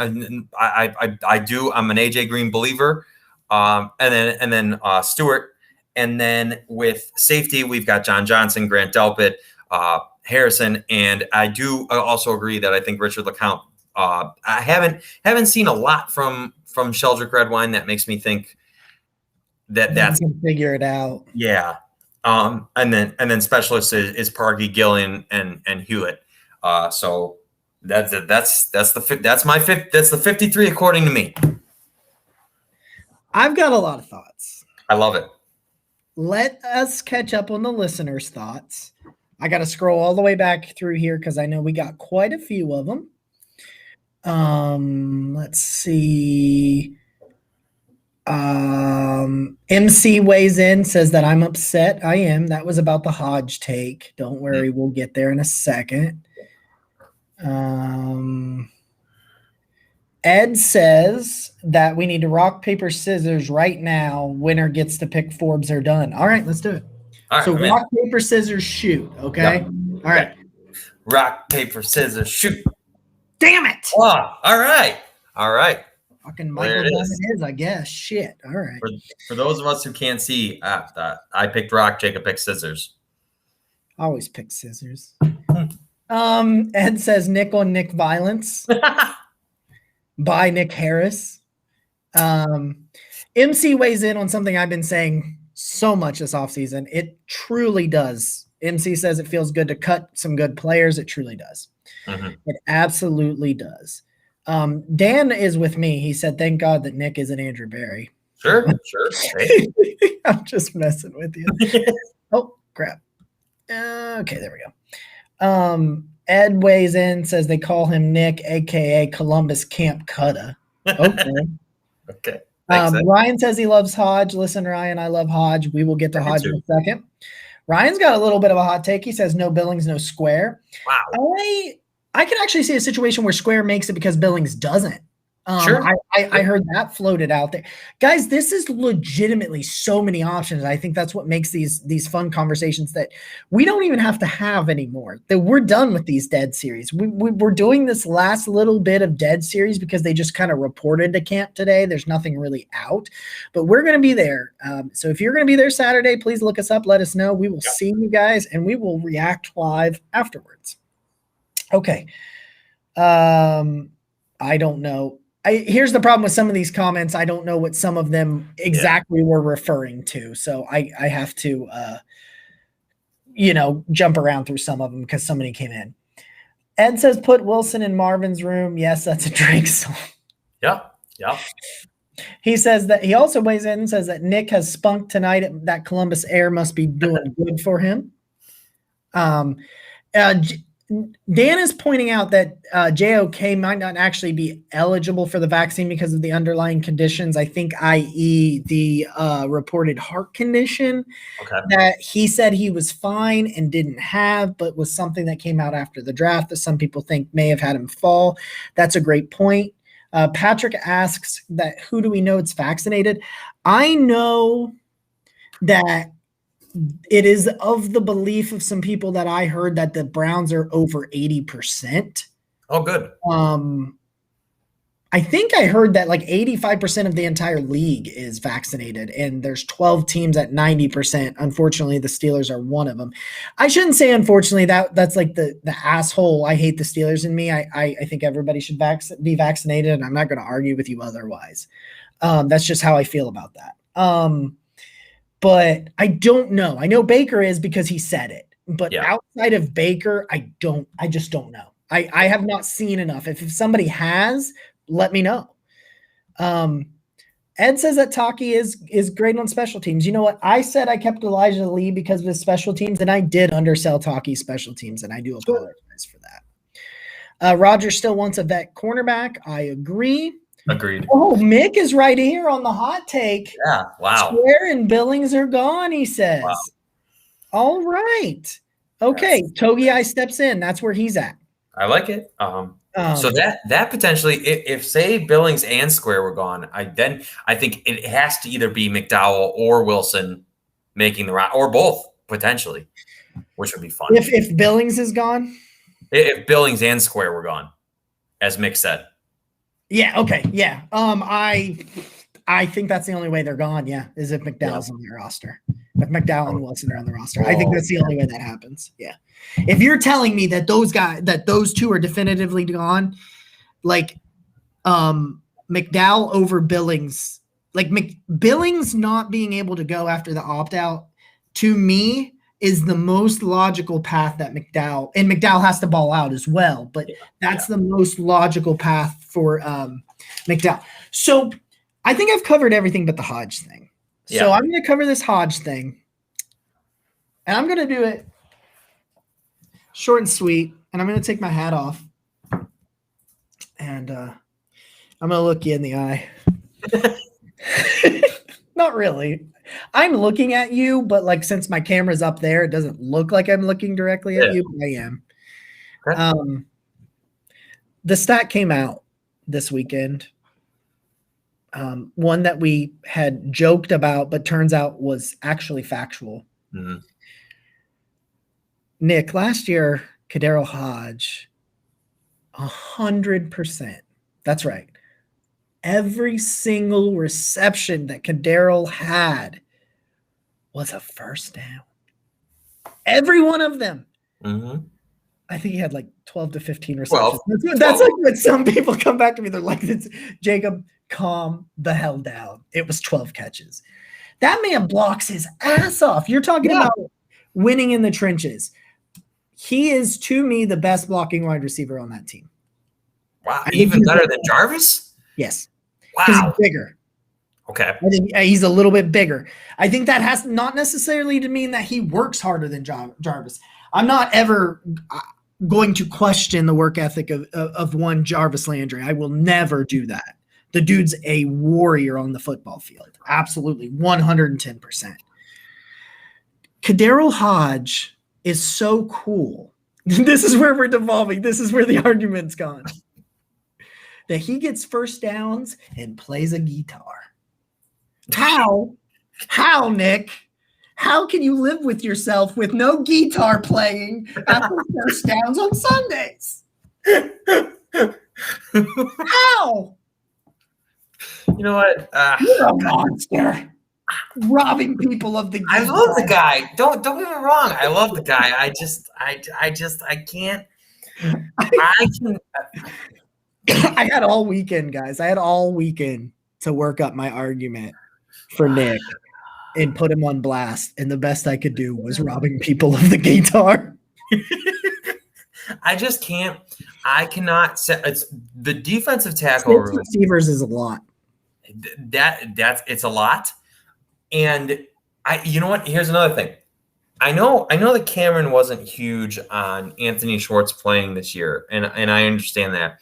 I do. I'm an AJ Green believer. And then Stewart. And then with safety, we've got John Johnson, Grant Delpit, Harrison, and I do also agree that I think Richard LeCounte. I haven't seen a lot from Sheldrick Redwine that makes me think that's can figure it out. Yeah, and then specialist is Parkey, Gillian, and Hewlett. So that's the 53 according to me. I've got a lot of thoughts. I love it. Let us catch up on the listeners' thoughts. I got to scroll all the way back through here because I know we got quite a few of them. Let's see. MC weighs in, says that I'm upset. I am. That was about the Hodge take. Don't worry, we'll get there in a second. Ed says that we need to rock, paper, scissors right now. Winner gets to pick Forbes or done. All right, let's do it. All right, so rock, paper, scissors, shoot. Okay. Yep. All right. Rock, paper, scissors, shoot. Damn it. Oh, all right. All right. Fucking Michael Jordan is, I guess. Shit. All right. For those of us who can't see, I picked rock, Jacob picked scissors. I always pick scissors. Ed says Nick on Nick violence. By Nick Harris. MC weighs in on something I've been saying so much this offseason. It truly does. MC says it feels good to cut some good players. It truly does. Mm-hmm. It absolutely does. Dan is with me. He said, thank God that Nick isn't Andrew Berry. Sure. Hey. I'm just messing with you. Oh, crap. Okay, there we go. Ed weighs in, says they call him Nick, a.k.a. Columbus Camp Cutta. Okay. Okay. Ryan says he loves Hodge. Listen, Ryan, I love Hodge. We will get to Hodge in a second. Ryan's got a little bit of a hot take. He says no Billings, no Square. Wow. I can actually see a situation where Square makes it because Billings doesn't. Sure. I heard that floated out there. Guys, this is legitimately so many options. I think that's what makes these fun conversations that we don't even have to have anymore. That we're done with these dead series. We're doing this last little bit of dead series because they just kind of reported to camp today. There's nothing really out, but we're going to be there. So if you're going to be there Saturday, please look us up. Let us know. We will see you guys and we will react live afterwards. Okay. I don't know. here's the problem with some of these comments. I don't know what some of them exactly were referring to, so I have to jump around through some of them because so many came in. Ed says, "Put Wilson in Marvin's room." Yes, that's a Drake song. Yeah. He says that he also weighs in and says that Nick has spunked tonight. That Columbus air must be doing good for him. Dan is pointing out that JOK might not actually be eligible for the vaccine because of the underlying conditions. I think, i.e., the reported heart condition that he said he was fine and didn't have, but was something that came out after the draft that some people think may have had him fall. That's a great point. Patrick asks that who do we know it's vaccinated? I know that it is of the belief of some people that I heard that the Browns are over 80%. Oh, good. I think I heard that like 85% of the entire league is vaccinated, and there's 12 teams at 90%. Unfortunately, the Steelers are one of them. I shouldn't say unfortunately. That's like the asshole. I hate the Steelers in me. I think everybody should be vaccinated, and I'm not going to argue with you otherwise. That's just how I feel about that. But I don't know. I know Baker is because he said it. But outside of Baker, I just don't know. I have not seen enough. If somebody has, let me know. Ed says that Taki is great on special teams. You know what? I said I kept Elijah Lee because of his special teams, and I did undersell Taki's special teams, and I do apologize for that. Roger still wants a vet cornerback. I agree. Agreed. Oh, Mick is right here on the hot take. Yeah, wow. Square and Billings are gone, he says. Wow. All right. Okay, Togi I steps in. That's where he's at. I like it. So that potentially, if say Billings and Square were gone, I think it has to either be McDowell or Wilson making the round, or both potentially, which would be fun. If Billings is gone, if Billings and Square were gone, as Mick said. Yeah. Okay. Yeah. I think that's the only way they're gone. Yeah, is if McDowell's on the roster. If McDowell and Wilson are on the roster, I think that's the only way that happens. Yeah. If you're telling me that those two are definitively gone, like McDowell over Billings, like Billings not being able to go after the opt out, to me is the most logical path that McDowell has to ball out as well, but that's the most logical path for McDowell. So I think I've covered everything but the Hodge thing. Yeah. So I'm going to cover this Hodge thing, and I'm going to do it short and sweet, and I'm going to take my hat off, and I'm going to look you in the eye. Not really. I'm looking at you, but like since my camera's up there, it doesn't look like I'm looking directly at you, but I am. Okay. The stat came out this weekend. One that we had joked about, but turns out was actually factual. Mm-hmm. Nick, last year, Kadero Hodge, 100%. That's right. Every single reception that Kadero had was a first down. Every one of them. Mm-hmm. I think he had like 12 to 15 receptions. That's like when some people come back to me. They're like, Jacob, calm the hell down. It was 12 catches. That man blocks his ass off. You're talking about winning in the trenches. He is, to me, the best blocking wide receiver on that team. Wow. Even better than Jarvis? Yes. Wow. Because he's bigger. Okay. I think he's a little bit bigger. I think that has not necessarily to mean that he works harder than Jarvis. I'm not ever going to question the work ethic of one Jarvis Landry. I will never do that. The dude's a warrior on the football field. Absolutely. 110%. Kadero Hodge is so cool. This is where we're devolving. This is where the argument's gone. That he gets first downs and plays a guitar. How, Nick? How can you live with yourself with no guitar playing after first downs on Sundays? How? You know what? You're a monster. Robbing people of the guitar. I love the guy. Don't get me wrong. I love the guy. I can't. I had all weekend, guys. I had all weekend to work up my argument for Nick and put him on blast. And the best I could do was robbing people of the guitar. I just can't. I cannot set. It's the defensive tackle room. Receivers is a lot. It's a lot. And you know what? Here's another thing. I know that Cameron wasn't huge on Anthony Schwartz playing this year, and I understand that.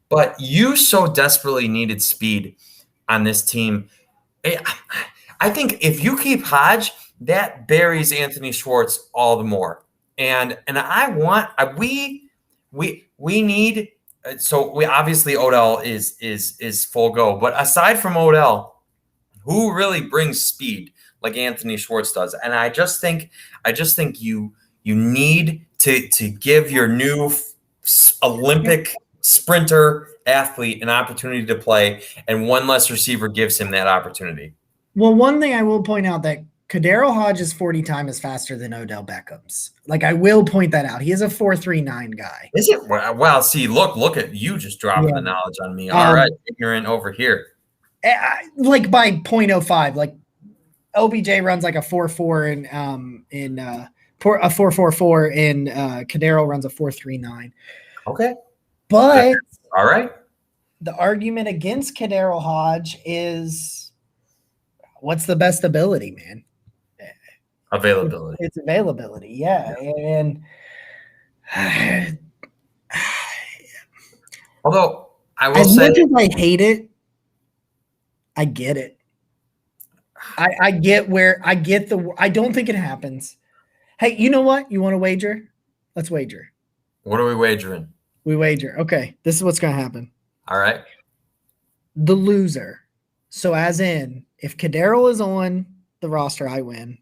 But you so desperately needed speed on this team. I think if you keep Hodge, that buries Anthony Schwartz all the more. And we need, so we obviously Odell is full go. But aside from Odell, who really brings speed like Anthony Schwartz does? And I just think you need to give your new Olympic sprinter athlete an opportunity to play, and one less receiver gives him that opportunity. Well, one thing I will point out that Kadarius Hodge's 40 time is faster than Odell Beckham's. Like, I will point that out. He is a 4.39 guy. Is it? Well, see, look at you just dropping the knowledge on me. All right, ignorant over here. Like by 0.05, like OBJ runs like a 4.4 in a 4.44 and Kadarius runs a 4.39. Okay. But all right. The argument against Kadarius Hodge is, what's the best ability, man? Availability. It's availability, yeah. And although I will as say, much as I hate it, I get it. I get I don't think it happens. Hey, you know what? You want to wager? Let's wager. What are we wagering? We wager. Okay, this is what's going to happen. All right. The loser. So as in, if Kadarius is on the roster, I win.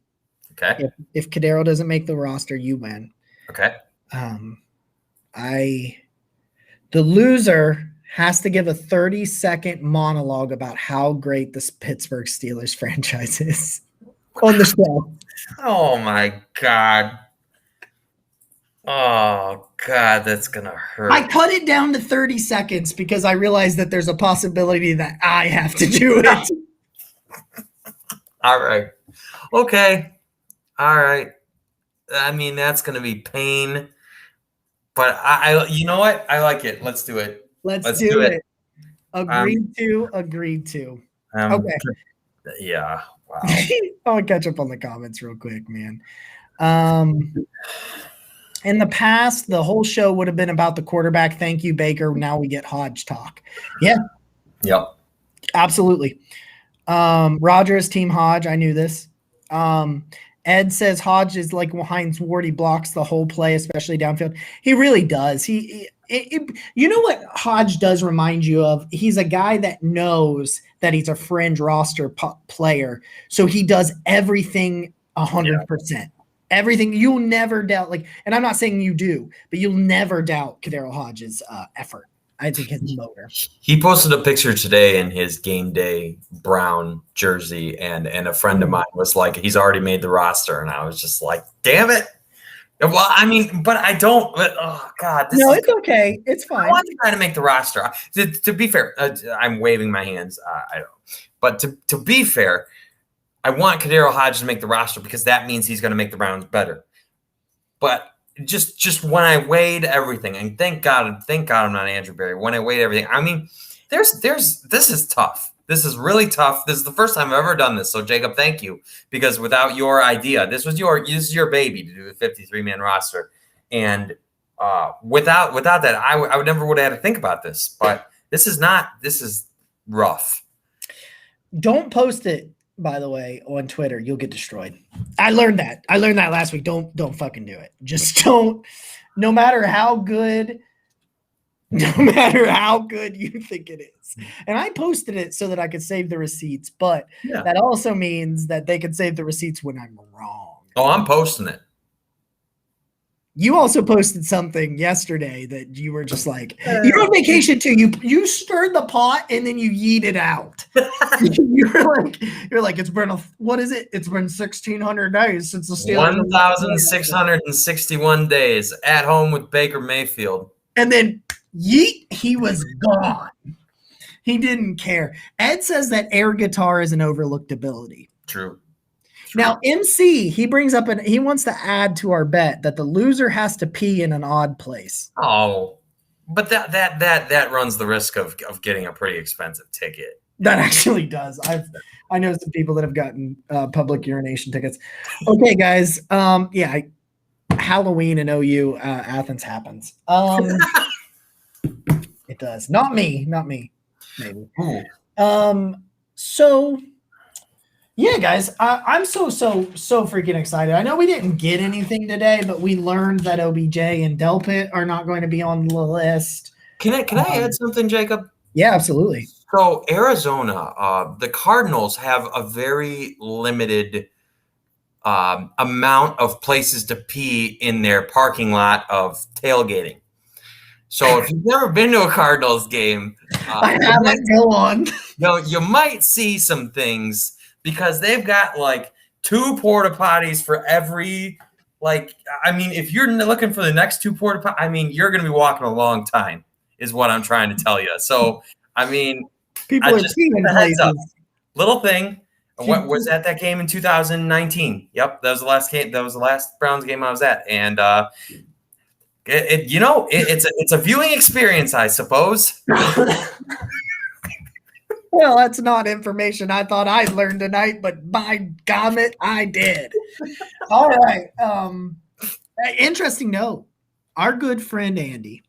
Okay. If Kadarius doesn't make the roster, you win. Okay. The loser has to give a 30-second monologue about how great this Pittsburgh Steelers franchise is on the show. Oh my God. Oh God, that's gonna hurt. I cut it down to 30 seconds because I realized that there's a possibility that I have to do it. All right. Okay. All right. I mean, that's gonna be pain. But I you know what? I like it. Let's do it. Let's do it. Agreed to. Okay. Yeah. Wow. I'll catch up on the comments real quick, man. In the past, the whole show would have been about the quarterback. Thank you, Baker. Now we get Hodge talk. Yeah. Yep. Absolutely. Rogers, Team Hodge. I knew this. Ed says Hodge is like Hines Ward. He blocks the whole play, especially downfield. He really does. You know what Hodge does remind you of? He's a guy that knows that he's a fringe roster player. So he does everything 100%. Yeah. Everything. You'll never doubt. And I'm not saying you do, but you'll never doubt Kadarius Hodge's effort. I think his motor. He posted a picture today in his game day brown jersey, and a friend of mine was like, he's already made the roster. And I was just like, damn it. Well, I mean, but I don't. But, oh, God. It's okay. It's fine. I want the guy to make the roster. To be fair, I'm waving my hands. I don't. But to be fair, I want Kadarius Hodge to make the roster because that means he's going to make the Browns better. But just when I weighed everything, and thank God I'm not Andrew Berry. When I weighed everything, I mean, this is tough. This is really tough. This is the first time I've ever done this. So Jacob, thank you, because without your idea, this is your baby to do the 53-man roster, and without that, I would never would have had to think about this. But this is rough. Don't post it, by the way, on Twitter. You'll get destroyed. I learned that last week. Don't fucking do it. Just don't. No matter how good you think it is. And I posted it so that I could save the receipts, but that also means that they can save the receipts when I'm wrong. Oh, I'm posting it. You also posted something yesterday that you were just like, you're on vacation too. You stirred the pot and then you yeeted out. you're like, it's been what is it? It's been 1,600 days since the Steelers. 1,661 days at home with Baker Mayfield. And then Yeet, he was gone. He didn't care. Ed says that air guitar is an overlooked ability. True. Now, MC, he brings up he wants to add to our bet that the loser has to pee in an odd place. Oh, but that runs the risk of getting a pretty expensive ticket. That actually does. I know some people that have gotten public urination tickets. Okay, guys. Halloween in OU Athens happens. It does. Not me. Maybe. So yeah, guys, I'm so freaking excited. I know we didn't get anything today, but we learned that OBJ and Delpit are not going to be on the list. Can I add something, Jacob? Yeah, absolutely. So Arizona, the Cardinals have a very limited amount of places to pee in their parking lot of tailgating. So if you've never been to a Cardinals game, I haven't. Go on. You might see some things because they've got like 2 porta potties for every if you're looking for the next 2 porta potties, you're going to be walking a long time is what I'm trying to tell you. So, people are peeing places. Little thing. What was at that game in 2019? Yep, that was the last game. That was the last Browns game I was at, and it's a viewing experience, I suppose. Well, that's not information I thought I'd learn tonight, but by gommit, I did. All right. Interesting note. Our good friend Andy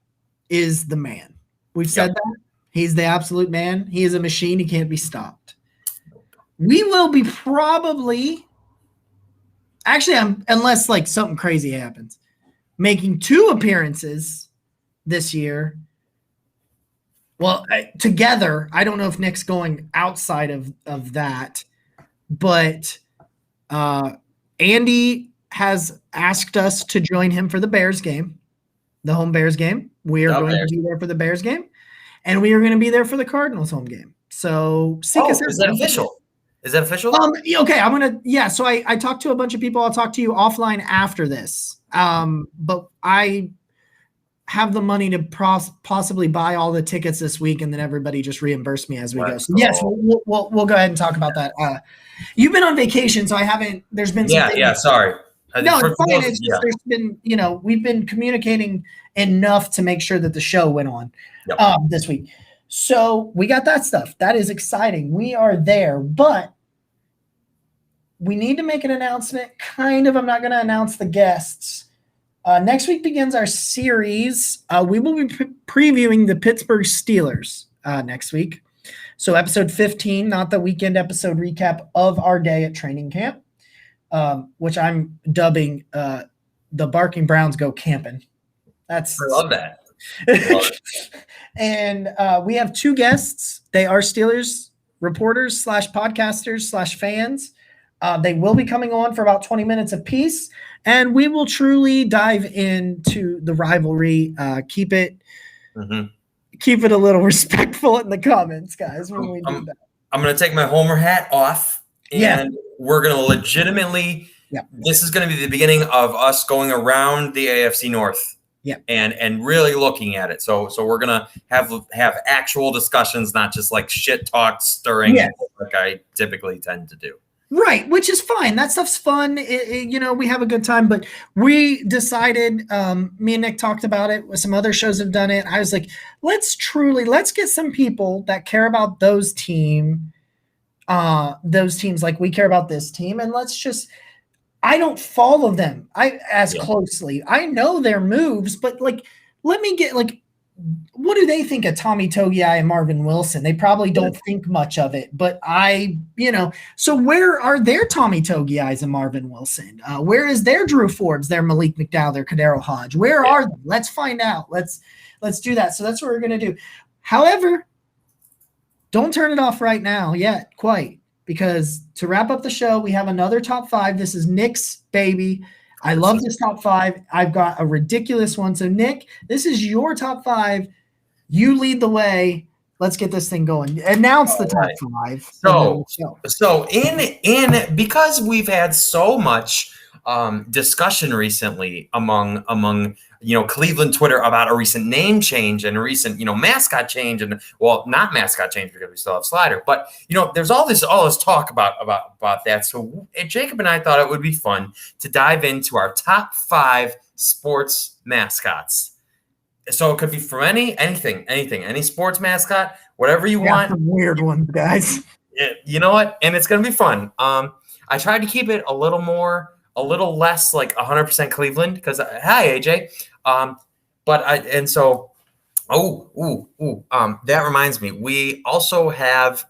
is the man. We've said that. He's the absolute man. He is a machine. He can't be stopped. We will be probably – actually, unless something crazy happens, making 2 appearances this year. Well, together, I don't know if Nick's going outside of that, but Andy has asked us to join him for the Bears game, the home Bears game. We are going to be there for the Bears game, and we are going to be there for the Cardinals home game. So seek us out. Is that official? Is that official? Okay, I'm going to – yeah, so I talked to a bunch of people. I'll talk to you offline after this. But I have the money to possibly buy all the tickets this week, and then everybody just reimburse me as we go. So yes, we'll go ahead and talk about that. You've been on vacation, so I haven't. There's been some sorry. No, it's fine. It's just there's been we've been communicating enough to make sure that the show went on this week. So we got that stuff. That is exciting. We are there, but we need to make an announcement. Kind of. I'm not going to announce the guests. Next week begins our series. We will be previewing the Pittsburgh Steelers next week. So episode 15, not the weekend episode recap of our day at training camp, which I'm dubbing the Barking Browns Go Camping. I love that. And we have 2 guests. They are Steelers reporters / podcasters / fans. They will be coming on for about 20 minutes apiece, and we will truly dive into the rivalry. Keep it a little respectful in the comments, guys, when we do that. I'm going to take my Homer hat off, and we're going to legitimately this is going to be the beginning of us going around the AFC North. And really looking at it. So we're gonna have actual discussions, not just like shit talk stirring like I typically tend to do. Right, which is fine. That stuff's fun. We have a good time. But we decided, me and Nick talked about it. Some other shows have done it. I was like, let's get some people that care about those teams like we care about this team, and let's just. I don't follow them as closely. I know their moves, but let me get what do they think of Tommy Togiai and Marvin Wilson? They probably don't think much of it, but so where are their Tommy Togiais and Marvin Wilson? Where is their Drew Forbes, their Malik McDowell, their Kadero Hodge? Where are they? Let's find out. Let's do that. So that's what we're going to do. However, don't turn it off right now yet, quite. Because to wrap up the show, we have another top 5. This is Nick's baby. I love this top 5. I've got a ridiculous one. So, Nick, this is your top 5. You lead the way. Let's get this thing going. Announce the top 5. So in because we've had so much discussion recently among Cleveland Twitter about a recent name change and a recent mascot change, and well, not mascot change because we still have Slider, but there's all this talk about that. So Jacob and I thought it would be fun to dive into our top 5 sports mascots. So it could be from anything, any sports mascot, whatever you want. Some weird ones, guys. You know what? And it's going to be fun. I tried to keep it a little less like 100% Cleveland because hi AJ. That reminds me. We also have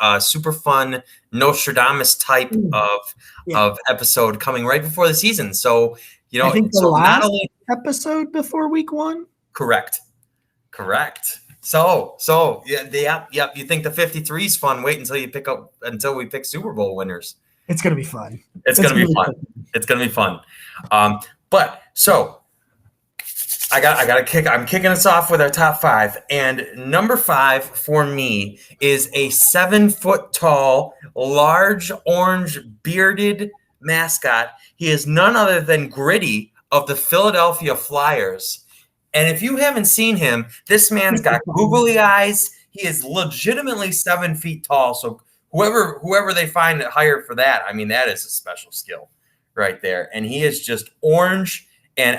a super fun Nostradamus type of episode coming right before the season. So I think the last episode before week 1. Correct. So yeah. You think the 53 is fun? Wait until we pick Super Bowl winners. It's gonna be fun. It's gonna be fun. But so I'm kicking us off with our top 5, and number 5 for me is a 7-foot tall, large orange bearded mascot. He is none other than Gritty of the Philadelphia Flyers. And if you haven't seen him, this man's got googly eyes. He is legitimately 7 feet tall. So whoever they find hire for that, I mean, that is a special skill right there. And he is just orange and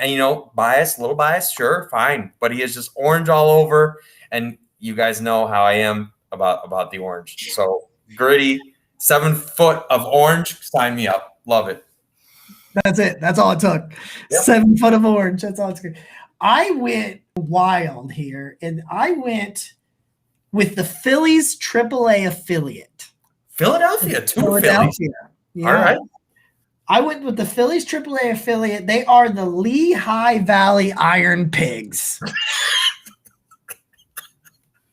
biased, little biased, sure, fine. But he is just orange all over. And you guys know how I am about the orange. So Gritty, 7 foot of orange, sign me up. Love it. That's it. That's all it took. Yep. 7 foot of orange. That's all it's good. I went wild here, and I went with the Phillies AAA affiliate. Philadelphia. Phillies. Yeah. All right. I went with the Phillies AAA affiliate. They are the Lehigh Valley Iron Pigs.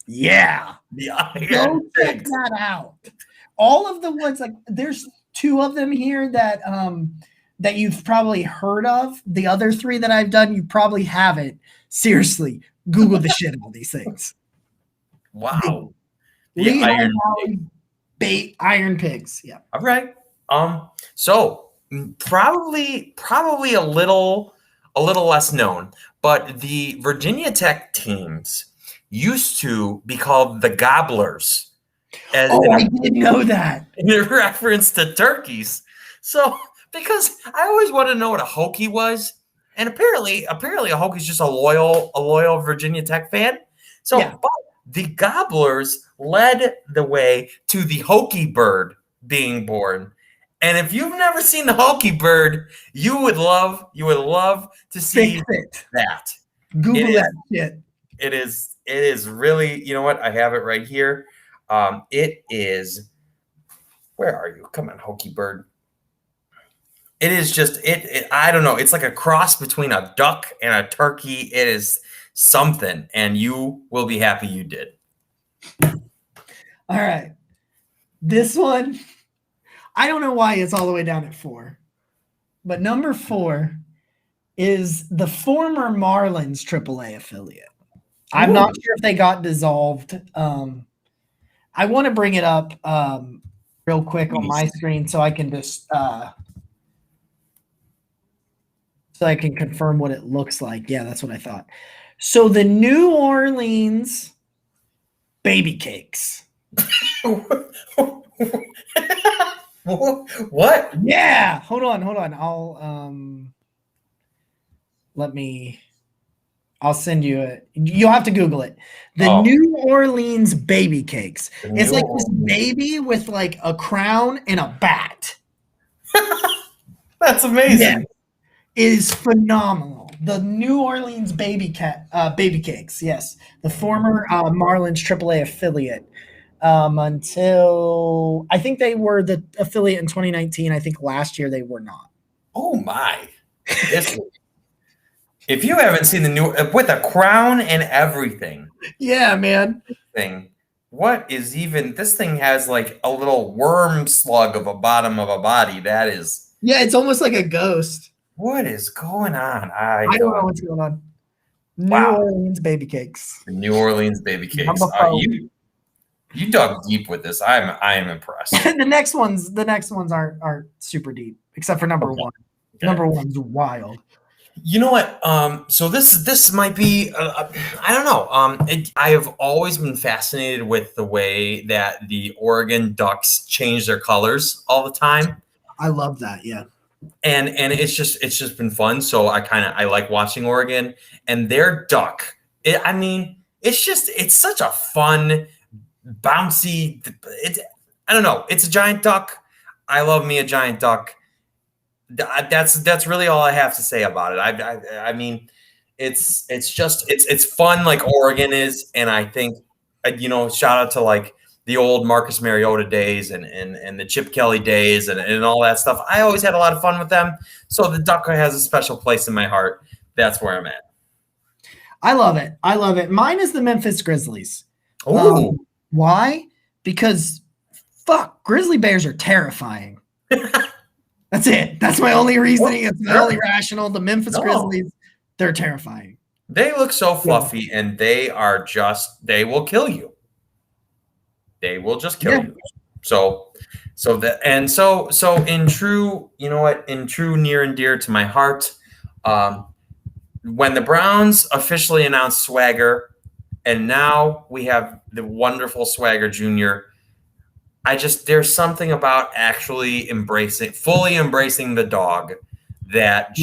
Yeah. The Iron Go Pigs. check that out. All of the ones, like there's 2 of them here that you've probably heard of. The other 3 that I've done, you probably haven't. Seriously, Google the shit out of these things. Wow. The Iron Pigs. Yeah. All right. So probably a little less known, but the Virginia Tech teams used to be called the Gobblers. I didn't know that. In reference to turkeys. So because I always wanted to know what a Hokie was, and apparently a Hokie's just a loyal Virginia Tech fan. So yeah. But the Gobblers led the way to the Hokie bird being born. And if you've never seen the Hokie bird, you would love to see that. Google that shit. It is really, you know what? I have it right here. It is, where are you? Come on, Hokie bird. It is just I don't know. It's like a cross between a duck and a turkey. It is something, and you will be happy you did. All right. This one, I don't know why it's all the way down at 4. But number 4 is the former Marlins AAA affiliate. I'm not sure if they got dissolved. I want to bring it up real quick on my screen so I can just so I can confirm what it looks like. Yeah, that's what I thought. So the New Orleans Baby Cakes. What? Yeah. Hold on. I'll send you you'll have to Google it. The New Orleans Baby Cakes. It's like this baby with like a crown and a bat. That's amazing. Yeah. It is phenomenal. The New Orleans Baby Cakes. Yes. The former Marlins AAA affiliate. Until I think they were the affiliate in 2019. I think last year they were not. Oh my. If you haven't seen the new with a crown and everything. Yeah, man. What is even this thing has like a little worm slug of a bottom of a body. That is. Yeah, it's almost like a ghost. What is going on? I don't know what's going on. New Orleans Baby Cakes. The New Orleans Baby Cakes. You dug deep with this. I am impressed. the next ones aren't super deep. except for number Okay. one. Okay. Number one's wild. You know what? So this might be I don't know. I have always been fascinated with the way that the Oregon Ducks change their colors all the time, I love that. Yeah. and it's just been fun. So I like watching Oregon and their duck. I mean, it's such a fun, bouncy. It's I don't know. It's a giant duck. I love me a giant duck. That's really all I have to say about it. I mean, it's fun like Oregon is, and I think shout out to like the old Marcus Mariota days and the Chip Kelly days and all that stuff. I always had a lot of fun with them. So the Duck has a special place in my heart. That's where I'm at. I love it. I love it. Mine is the Memphis Grizzlies. Ooh. Why? Because Grizzly Bears are terrifying. That's it. That's my only reasoning. It's my only rational. The Memphis Grizzlies, they're terrifying. They look so fluffy, and they will kill you. They will just kill you. So in true, in true near and dear to my heart, when the Browns officially announced Swagger, and now we have the wonderful Swagger Jr., there's something about actually fully embracing the dog that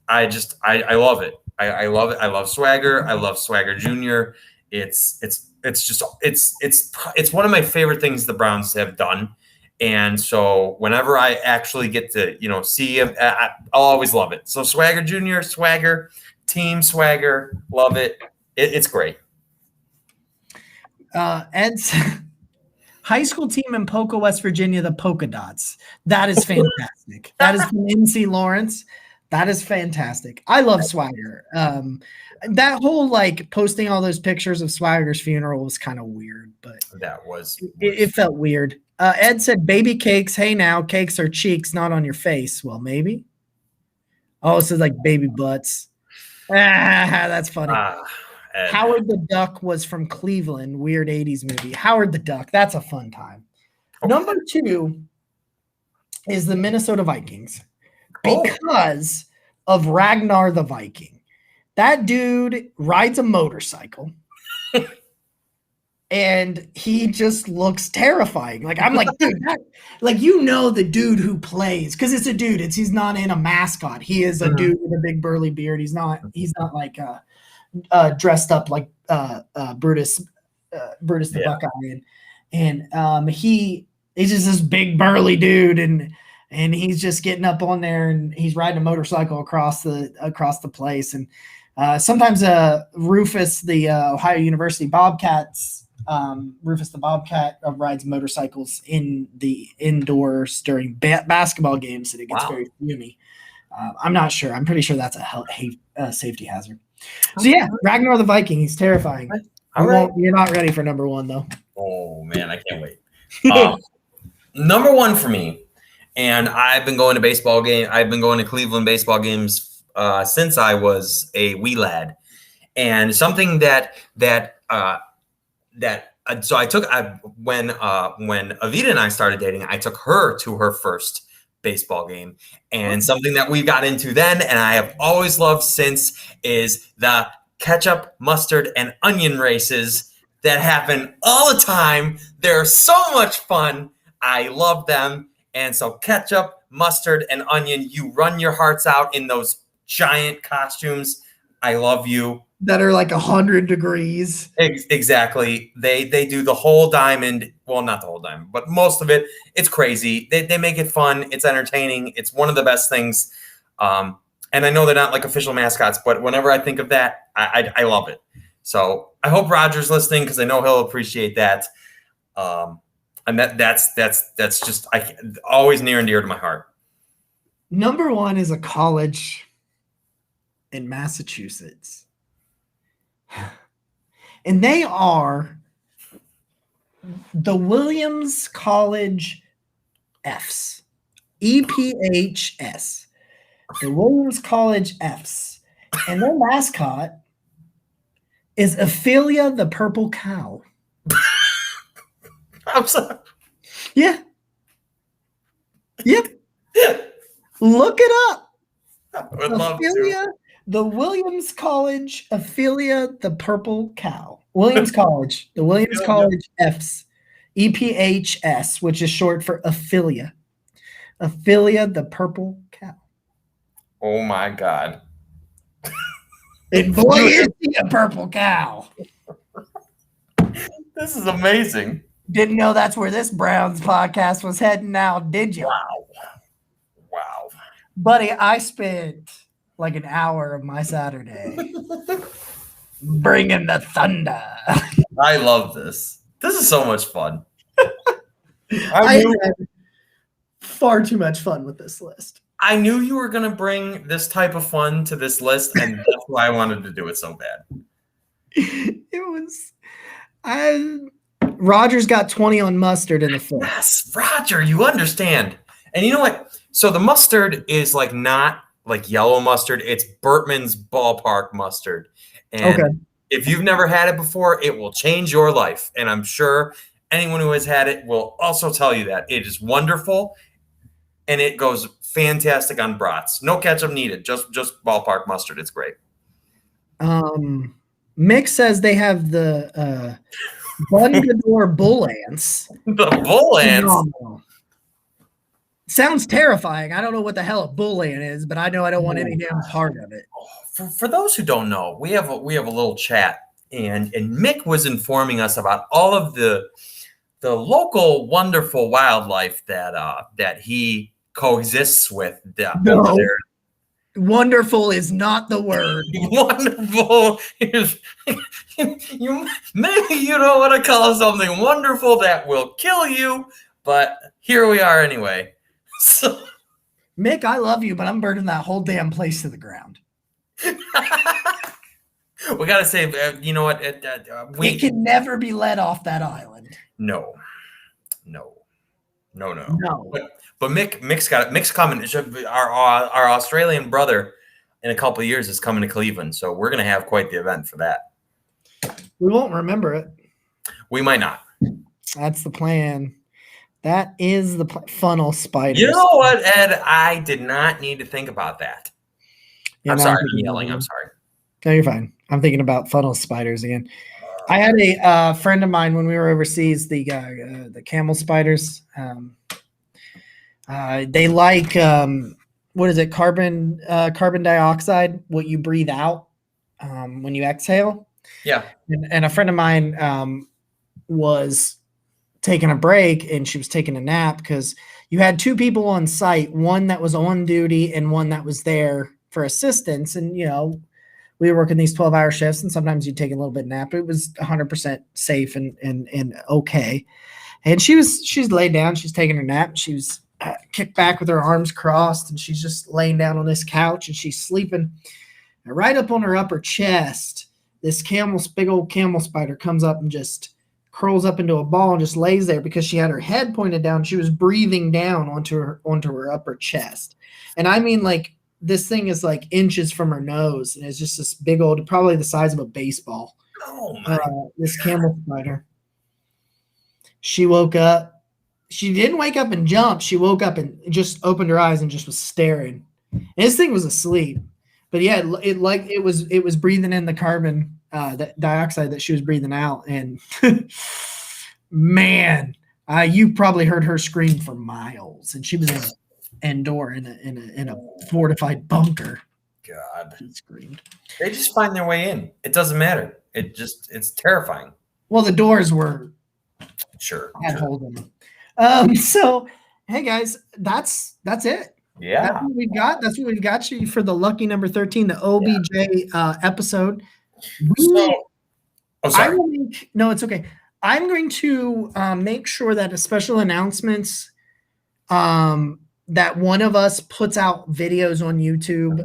I love it. I love it. I love Swagger. I love Swagger Jr. It's one of my favorite things the Browns have done. And so whenever I actually get to, see him, I'll always love it. So Swagger Jr., Swagger, Team Swagger, love it. It's great. Ed's high school team in Polka, West Virginia, the Polka Dots. That is fantastic. That is from NC Lawrence. That is fantastic. I love Swagger. That whole posting all those pictures of Swagger's funeral was kind of weird, but it felt weird. Ed said, "Baby cakes. Hey now, cakes are cheeks, not on your face." Well, maybe. Oh, so like baby butts. That's funny. Howard the Duck was from Cleveland, weird 80s movie. Howard the Duck, that's a fun time. Okay. Number 2 is the Minnesota Vikings because of Ragnar the Viking. That dude rides a motorcycle and he just looks terrifying. Like, I'm like, dude, the dude who plays, because it's a dude. He's not in a mascot. He is a dude with a big burly beard. He's not like dressed up like Brutus the Buckeye, and he's just this big burly dude, and he's just getting up on there, and he's riding a motorcycle across the place, and sometimes Rufus the Ohio University Bobcats. Rufus the Bobcat rides motorcycles in the indoors during basketball games, and it gets very fumy. I'm not sure. I'm pretty sure that's a safety hazard. So yeah, Ragnar the Viking. He's terrifying. All right. You're not ready for number 1 though. Oh man, I can't wait. Number 1 for me, and I've been going to baseball game. I've been going to Cleveland baseball games since I was a wee lad, and something so I took when Avita and I started dating, I took her to her first baseball game, and something that we got into then and I have always loved since is the ketchup, mustard, and onion races that happen all the time. They're so much fun. I love them. And so ketchup, mustard, and onion, you run your hearts out in those giant costumes. I love you. That are like 100 degrees. Exactly. They do the whole diamond. Well, not the whole diamond, but most of it. It's crazy. They make it fun. It's entertaining. It's one of the best things. And I know they're not like official mascots, but whenever I think of that, I love it. So I hope Roger's listening because I know he'll appreciate that. And that's just always near and dear to my heart. Number 1 is a college in Massachusetts. And they are the Williams College Fs. EPHS. The Williams College Fs. And their mascot is Ophelia the Purple Cow. I'm sorry. Yeah. Yep. Look it up. I would love to. Ophelia, the Williams College, Ophelia, the purple cow. Williams College, the Williams College F's, EPHS, which is short for Ophelia. Ophelia, the purple cow. Oh my God. And boy, is he a purple cow. This is amazing. Didn't know that's where this Browns podcast was heading now, did you? Wow. Buddy, I spent like an hour of my Saturday bringing the thunder. I love this. This is so much fun. I had far too much fun with this list. I knew you were going to bring this type of fun to this list, and that's why I wanted to do it so bad. It was Rogers got 20 on mustard in the fifth. Yes, Roger, you understand. And you know what? So the mustard is like not like yellow mustard. It's Bertman's Ballpark mustard. And if you've never had it before, it will change your life. And I'm sure anyone who has had it will also tell you that. It is wonderful, and it goes fantastic on brats. No ketchup needed, just Ballpark mustard. It's great. Mick says they have the Bungadore Bull Ants. The Bull Ants? Sounds terrifying. I don't know what the hell a bull ant is, but I know I don't want any damn part of it. For those who don't know, we have a little chat, and Mick was informing us about all of the local wonderful wildlife that he coexists with. No, wonderful is not the word. Wonderful is maybe you don't want to call something wonderful that will kill you, but here we are anyway. So, Mick, I love you, but I'm burning that whole damn place to the ground. We gotta say, you know what? We can never be let off that island. No. But Mick's got it. Mick's coming. Our Australian brother in a couple of years is coming to Cleveland, so we're gonna have quite the event for that. We won't remember it. We might not. That's the plan. That is the funnel spiders. You know what, Ed? I did not need to think about that. Yeah, I'm sorry. I'm yelling. I'm sorry. No, you're fine. I'm thinking about funnel spiders again. I had a friend of mine when we were overseas, the camel spiders. They like, what is it, carbon dioxide, what you breathe out when you exhale. Yeah. And a friend of mine was taking a break, and she was taking a nap because you had two people on site, one that was on duty and one that was there for assistance. And, you know, we were working these 12-hour shifts, and sometimes you'd take a little bit of nap, but it was 100% safe and okay. And she's laid down, she's taking her nap, and she was kicked back with her arms crossed, and she's just laying down on this couch, and she's sleeping. And right up on her upper chest, this big old camel spider comes up and just curls up into a ball and just lays there because she had her head pointed down. She was breathing down onto her upper chest. And I mean, like, this thing is like inches from her nose, and it's just this big old, probably the size of a baseball. Oh my! This camel spider. She woke up. She didn't wake up and jump. She woke up and just opened her eyes and just was staring. And this thing was asleep, but yeah, it was breathing in the carbon dioxide that she was breathing out. And man, you probably heard her scream for miles, and she was indoor in a fortified bunker. God, she screamed. They just find their way in. It doesn't matter. It's terrifying. Well, the doors were had holes in them. So hey guys, that's it. Yeah, that's what we've got. That's what we've got you for the lucky number 13, the OBJ episode. No, it's okay. I'm going to make sure that a special announcements that one of us puts out videos on YouTube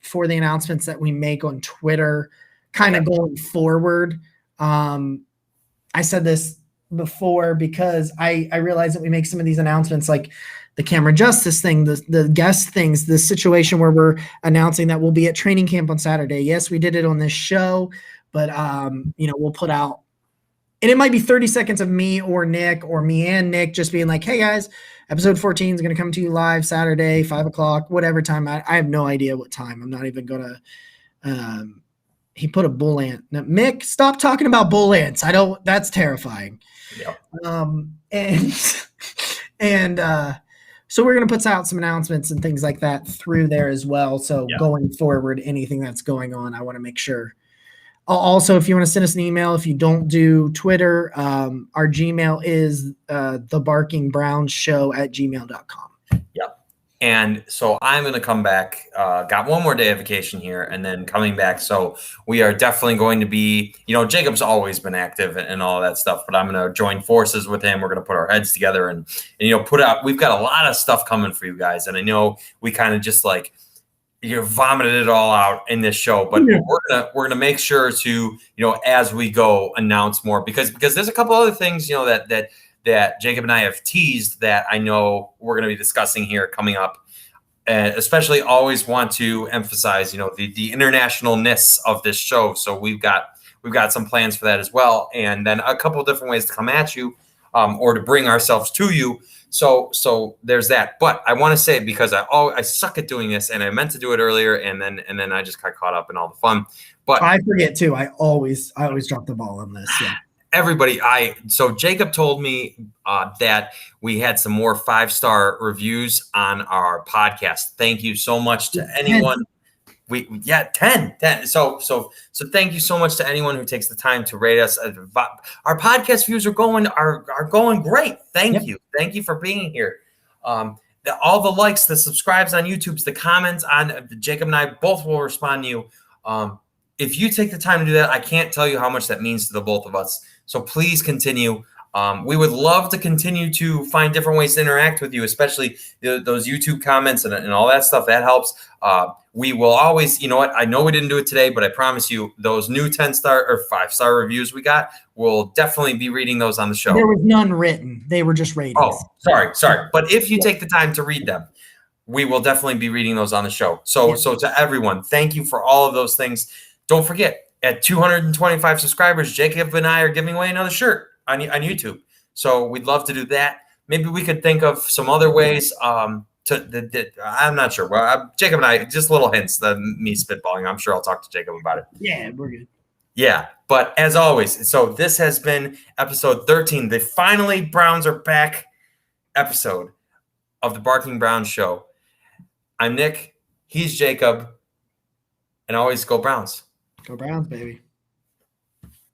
for the announcements that we make on Twitter, kind of going forward. I said this before because I realize that we make some of these announcements, like the camera justice thing, the guest things, the situation where we're announcing that we'll be at training camp on Saturday. Yes, we did it on this show, but we'll put out And it might be 30 seconds of me or Nick or me and Nick just being like, hey guys, episode 14 is going to come to you live Saturday, 5:00, whatever time. I have no idea what time. I'm not even going to. He put a bull ant. Now, Mick, stop talking about bull ants. That's terrifying. Yeah. And so we're going to put out some announcements and things like that through there as well. So going forward, anything that's going on, I want to make sure. Also, if you want to send us an email, if you don't do Twitter, our Gmail is thebarkingbrownshow@gmail.com. Yep. And so I'm going to come back. Got one more day of vacation here and then coming back. So we are definitely going to be, Jacob's always been active and all that stuff, but I'm going to join forces with him. We're going to put our heads together and put out, we've got a lot of stuff coming for you guys. And I know we kind of just like, vomited it all out in this show, but we're gonna make sure to, as we go, announce more because there's a couple other things, that Jacob and I have teased that I know we're going to be discussing here coming up. And especially always want to emphasize, the internationalness of this show. So we've got some plans for that as well. And then a couple of different ways to come at you or to bring ourselves to you. So there's that. But I want to say, because I suck at doing this and I meant to do it earlier and then I just got caught up in all the fun. But I forget too. I always drop the ball on this. Yeah. Everybody, so Jacob told me that we had some more 5-star reviews on our podcast. Thank you so much to anyone. 10. So thank you so much to anyone who takes the time to rate us. Our podcast views are going great. Thank you for being here. All the likes, the subscribes on YouTube, the comments on Jacob and I both will respond to you. If you take the time to do that, I can't tell you how much that means to the both of us. So please continue. We would love to continue to find different ways to interact with you, especially those YouTube comments and all that stuff. That helps. We will always, I know we didn't do it today, but I promise you those new 10-star or 5-star reviews we got, we'll definitely be reading those on the show. There was none written. They were just ratings. Oh, sorry. But if you take the time to read them, we will definitely be reading those on the show. So to everyone, thank you for all of those things. Don't forget, at 225 subscribers, Jacob and I are giving away another shirt on YouTube. So we'd love to do that. Maybe we could think of some other ways I'm not sure. Well, Jacob and I, just little hints, me spitballing. I'm sure I'll talk to Jacob about it. Yeah, we're good. Yeah, but as always, so this has been episode 13, the Finally Browns Are Back episode of the Barking Browns Show. I'm Nick. He's Jacob. And always go Browns. Go Browns, baby.